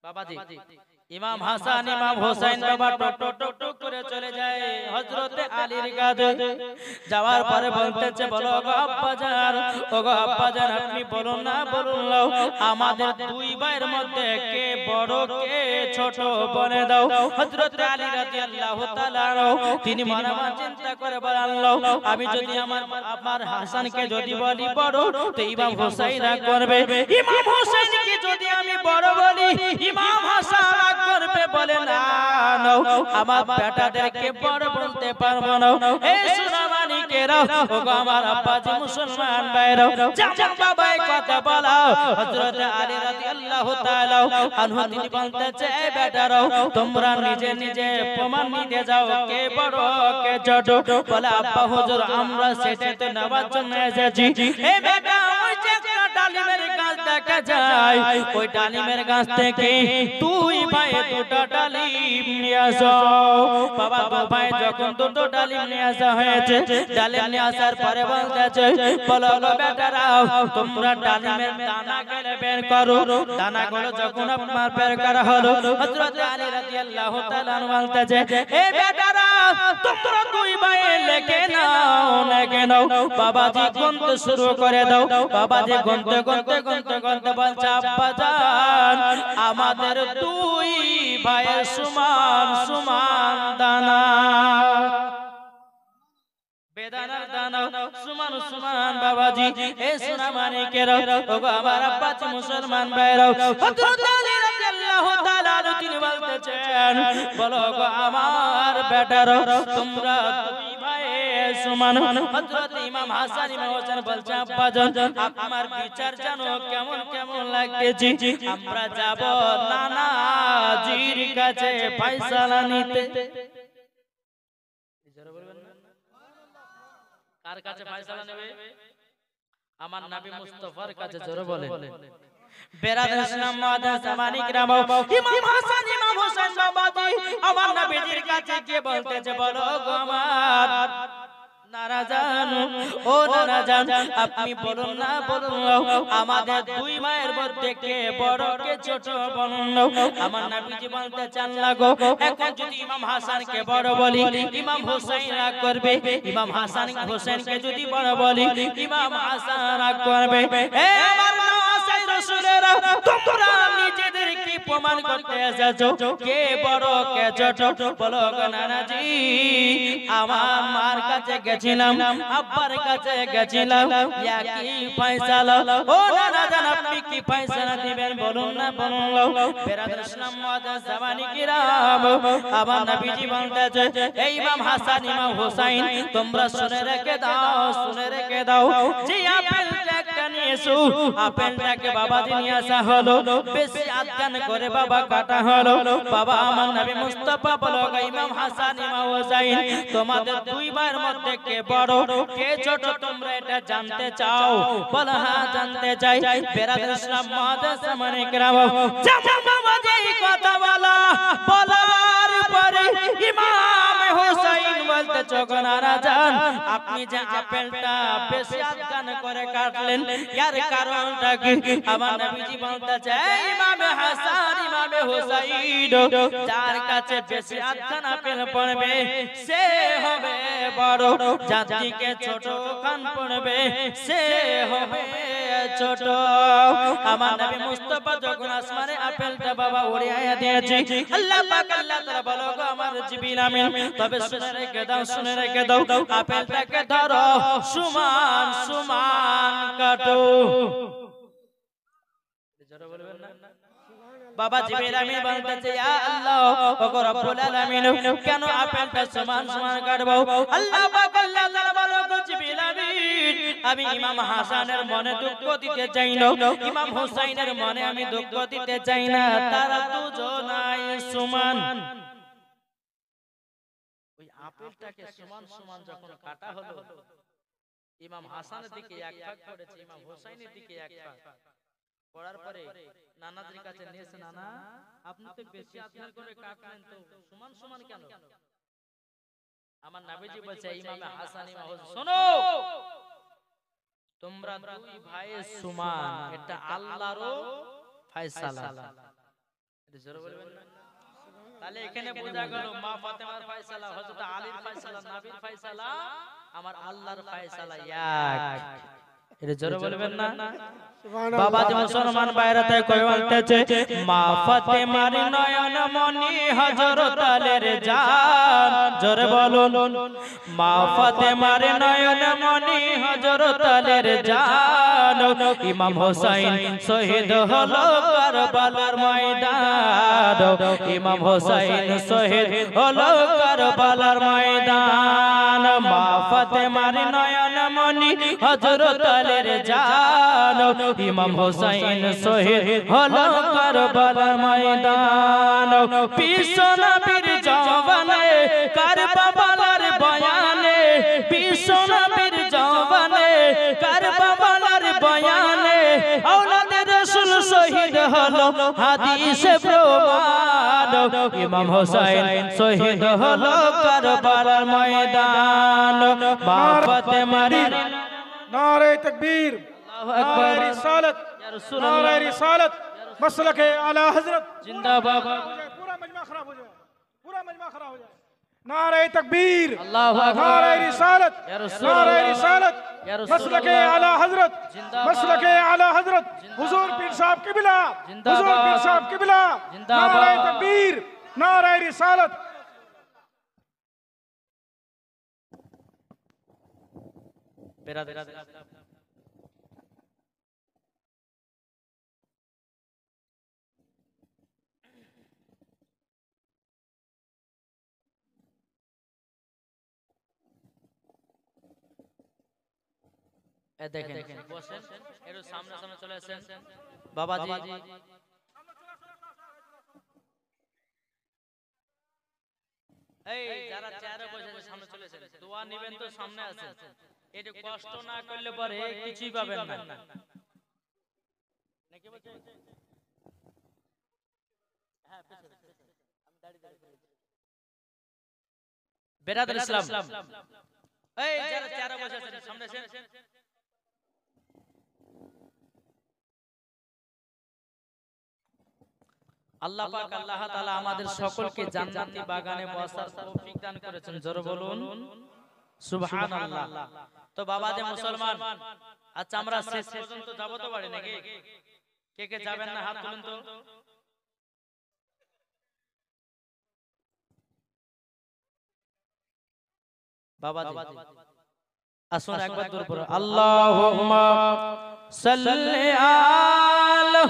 বাবাজি ইমাম হাসান ইমাম হোসেন বাবা টক টক করে চলে যায় হযরতে আলীর কাছে যাওয়ার পরে বলতেছে বলো গো আব্বাজান ও গো আব্বাজান আপনি বলুন না বলুন নাও আমাদের দুই ভাইয়ের মধ্যে কে বড় কে ছোট বলে দাও হযরতে আলী রাদিয়াল্লাহু তাআলা তিনি মনে মনে চিন্তা করে বললেন আমি যদি আমার হাসানকে যদি বলি বড় তো ইমাম হোসেন রাগ করবে ইমাম হোসেনকে যদি আমি বড় বলি ইমাম হাসান করবে বলে না আমার বেটাদেরকে বড় বলতে পারবো না এই সুনামানিকেরা ওগো আমার আব্বাজি মুসলমান ভাইরা যেমন বাবাই কথা বলা হযরত আলী রাদিয়াল্লাহু তাআলা আনহু তিনি বলতেছে এই বেটারা তোমরা নিজে নিজে প্রমাণ নিতে যাও কে বড় কে ছোট বলে আব্বা হুজুর আমরা সেটাই তো নেওয়ার জন্য এসেছি এই বেটা ওই যে ডালিমের গাছ দেখা যায় ওই ডালিমের গাছ থেকে দুই ভাই দুটো ডালিম নিয়ে আসো বাবা গো ভাই যখন দুটো ডালিম নিয়ে আসা হয়েছে ডালিম নিয়ে আসার পরে বলতেছে বলো গো বেটারা তোমরা ডালিমের দানা গেলে বের করো দানাগুলো যখন আপনার বের করা হলো হযরত আলী রাদিয়াল্লাহু তাআলা বলতেছে এই বেটারা তোমরা দুই ভাই লেখে নাও বাবাজি গুনতে শুরু করে দাও বাবাজি গুনতে বলছে আব্বাজান আমাদের দুই ভাইয়ের সমান সমান দানা বেদানার দানা সমান সমান বাবাজি এই সুনামানিকেরা ওগো আমার আব্বাজি মুসলমান ভাইরা হযরত আলী রাদিয়াল্লাহু তাআলা তিনি বলতেছেন বলো গো আমার বেটারা তোমরা দুই ভাই সমান হযরত ইমাম হাসান ইমাম হোসেন বলছে আব্বাজান আপনার বিচার জানো কেমন কেমন লাগতেছে আমরা যাব নানাজির কাছে ফয়সালা নিতে কার কাছে ফয়সালা নেবে আমার নবী মুস্তাফার কাছে জোরে বলে বেরাদার ইসলাম মাদার জামানি গ্রাম ইমাম হাসান ইমাম হোসেন বাবাজি আমার নবীজির কাছে গিয়ে বলতেছে বলো গো আমার নানা জান, ও নানা জান, আপনি বলুন না বলুন আমাদের দুই মায়ের মধ্যে কে বড় কে ছোট বলুন। আমার নবীজি বলতে চান লাগো এখন যদি ইমাম হাসানকে বড় বলি ইমাম হোসেন রাগ করবে, ইমাম হাসান হোসেনকে যদি বড় বলি ইমাম হাসান রাগ করবে। হে আমার নওয়াজে রাসূলেরা, তোমরা নিজেদের কি প্রমাণ করতে এসেছো কে বড় কে ছোট? বলো গো নানাজি, আমার মার কাছে গেছিলাম, আব্বার কাছে গেছিলাম, একই ফয়সালা। ও নানা জান, আপনি কি ফয়সালা দিবেন বলুন না বলুন। বেরাদর ইসলাম মুআজ্জাজ জামানি কিরাম, আমার নবীজি বলতেছে এই ইমাম হাসান ইমাম হোসেন তোমরা শুনে রেখে দাও, শুনে রেখে দাও, যে আপেলটা একটা নিয়ে এসো, আপেলটাকে বাবাজি নিয়ে আসা হলো, বেশি আদগান করে বাবা কাটা হলো। বাবা আমার নবী মুস্তাফা বলো ইমাম হাসান ইমাম হোসেন তোমাদের দুই ভাইয়ের মধ্যে কে বড় কে ছোট তোমরা এটা জানতে চাও? বলো হ্যাঁ জানতে চাই। বেরাদর ইসলাম মুআজ্জাজ জামানি কিরাম, যেমন বাবাজি এই কথা বলার পরে ইমাম হোসেন বলতে চোখ নারা যান, আপনি যে আপেলটা বেশি আদগান করে কাটলেন এর কারণটা কি? আমার নবীজি বলতেছে ইমাম হাসান ইমাম হোসেন যার কাছে বেশি আদগান আপেল পড়বে সে হবে বড়, যার দিকে ছোট কান পড়বে সে হবে ছোট। আমার নবী মুস্তাফা যখন আসমানে আপেলটা বাবা উড়িয়ে দিয়েছে, আল্লাহ পাক আল্লাহ তাআলা বলো গো আমার জিবরিল আমিন তবে শুনে রেখে দাও, শুনে রেখে দাও, আপেলটাকে ধরো সমান সমান কাটো। জোরে বলবেন না? বাবা জিবরিল আমিন বলতেছে ইয়া আল্লাহ ওগো রব্বুল আলামিন কেন আপেলটা সমান সমান কাটবো? আল্লাহ পাক আল্লাহ তাআলা বলো গো জিবরিল আমিন আমি ইমাম হাসানের মনে দুঃখ দিতে চাই না, ইমাম হোসেনের মনে আমি দুঃখ দিতে চাই না, তারা দুজনাই সমান। ওই আপেলটাকে সমান সমান যখন কাটা হলো, ইমাম হাসানের দিকে এক ভাগ পড়েছে, ইমাম হোসেনের দিকে এক ভাগ পড়ার পরে নানাজির কাছে নিয়েছে, নানা আপনি তো বেশি আদগান করে কাটলেন তো সমান সমান কেন? আমার নবীজি বলছে ইমামে হাসান ইমাম হোসেন শোনো, তোমরা দুই ভাই সমান, এটা আল্লাহরও ফয়সালা। এটা জোরে বলবেন না? তাহলে এখানে বোঝা গেল মা ফাতেমার ফয়সালা, হযরত আলীর ফয়সালা, নবীর ফয়সালা, আমার আল্লাহর ফয়সালা এক। এটা জোরে বলবেন না? বাবা যে মুসলমান বাইরাতে কই বলতেছে মা ফাতেমার নয়ন মনি হযরত আলীর জান, জোরে বলুন মা ফাতেমার নয়ন মনি হযরত আলীর জান, ইমাম হোসেন শহীদ হলো কারবালার ময়দান, ইমাম হোসেন শহীদ হলো কারবালার ময়দান, মা ফাতেমার নয়ন মনি হযরত আলীর জান, ইমাম হোসেন শহীদ হলো কারবালার ময়দান, বিশ্ব নবীর জওয়ানে কারবালার বয়ানে, বিশ্ব নবীর জওয়ানে কারবালার বয়ানে আওলাদে রাসূল শহীদ হলো হাদিসে প্রমাণ, ইমাম হোসেন শহীদ হলো কারবালার ময়দান, মা ফাতেমার नारे तकबीर, नारे रिसालत, नारे रिसालत, मसलक आला हजरत जिंदाबाद। पूरा मजमा खराब हो जाए, पूरा मजमा खराब हो जाए। नारे तकबीर, अल्लाहु अकबर, नारे रिसालत, नारे रिसालत, मसलक आला हजरत, मसलक आला हजरत, हुजूर पीर साहब किबला, हुजूर पीर साहब किबला, नारे तकबीर, नारे रिसालत। দেখেন বসেন, একটু সামনে সামনে চলে আসেন বাবাজি। এই যারা চেয়ারে বসে আছে সামনে চলে আসেন, দোয়া নেবেন তো সামনে আসেন, একটু কষ্ট না করলে পরে কিছুই পাবেন না। নাকি বলছেন? হ্যাঁ, আমি দাঁড়িয়ে বেরাদর ইসলাম এই যারা চেহারা বসে আছেন সামনে আসেন। আল্লাহ পাক আল্লাহ তাআলা আমাদের সকলকে জান্নাতি বাগানে বসার তৌফিক দান করেছেন। জোরে বলুন সুবহানাল্লাহ। তো বাবা যে মুসলমান, আচ্ছা আমরা শেষ পর্যন্ত যাব তো বাড়ি নাকি? কে কে যাবেন না হাত তুলুন তো। বাবা আসুন একবার দূর পড়ো। আল্লাহুম্মা সাল্লি আলা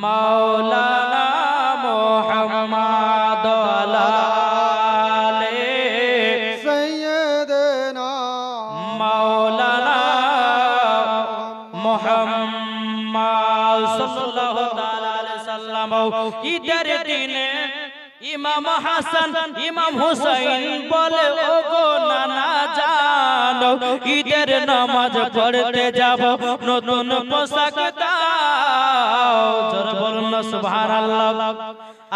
মাওলানা মুহাম্মাদ আলে سيدنا মাওলানা মুহাম্মাদ সাল্লাল্লাহু তাআলা আলাইহি সাল্লাম। ঈদের দিনে ইমাম হাসান ইমাম হুসাইন বলে ওগো নানা জানো, ঈদের নামাজ পড়তে যাব, নতুন পোশাক দাও। জোরে বলুন না সুবহানাল্লাহ।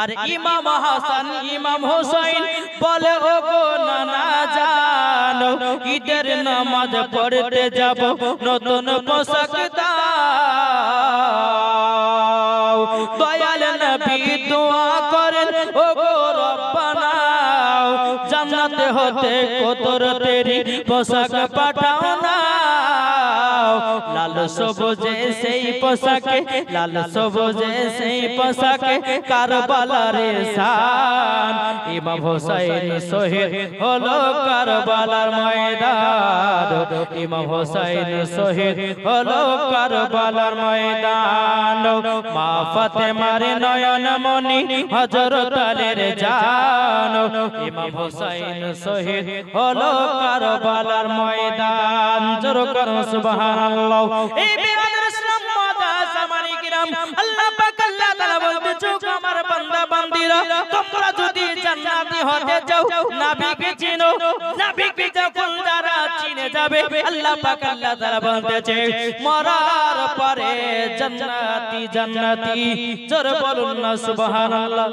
আর ইমাম হাসান ইমাম হুসাইন বলে ওগো নানা জানো, ঈদের নামাজ পড়তে যাব, নতুন পোশাক দাও। দয়াল নবী দোয়া করেন ওগো রব্বানা, জান্নাতে হতে কতর তেরি পোশাক পাঠাও না। লাল সবুজে সেই পোশাকে, লাল সবুজে সেই পোশাকে কারবালার শান। ইমাম হোসেন শহীদ হলো কারবালার ময়দান, ইমাম হোসেন শহীদ হলো কারবালার ময়দান। মা ফাতেমার নয়ন মনি হযরত আলীর জান, ইমাম হোসেন শহীদ হলো কারবালার ময়দান। জোরে করুন সুবহানাল্লাহ। এই বেরাদর ইসলাম মাদা জামানি কিরাম, আল্লাহ পাক আল্লাহ তাআলা বলতেছে আমার বান্দা বান্দীরা, তোমরা যদি জান্নাতি হতে চাও নবীকে চিনো, নবীকে যখন যারা চিনে যাবে আল্লাহ পাক আল্লাহ তাআলা বলতেছে মরার পরে জান্নাতি জান্নাতি। জোরে বলুন না সুবহানাল্লাহ।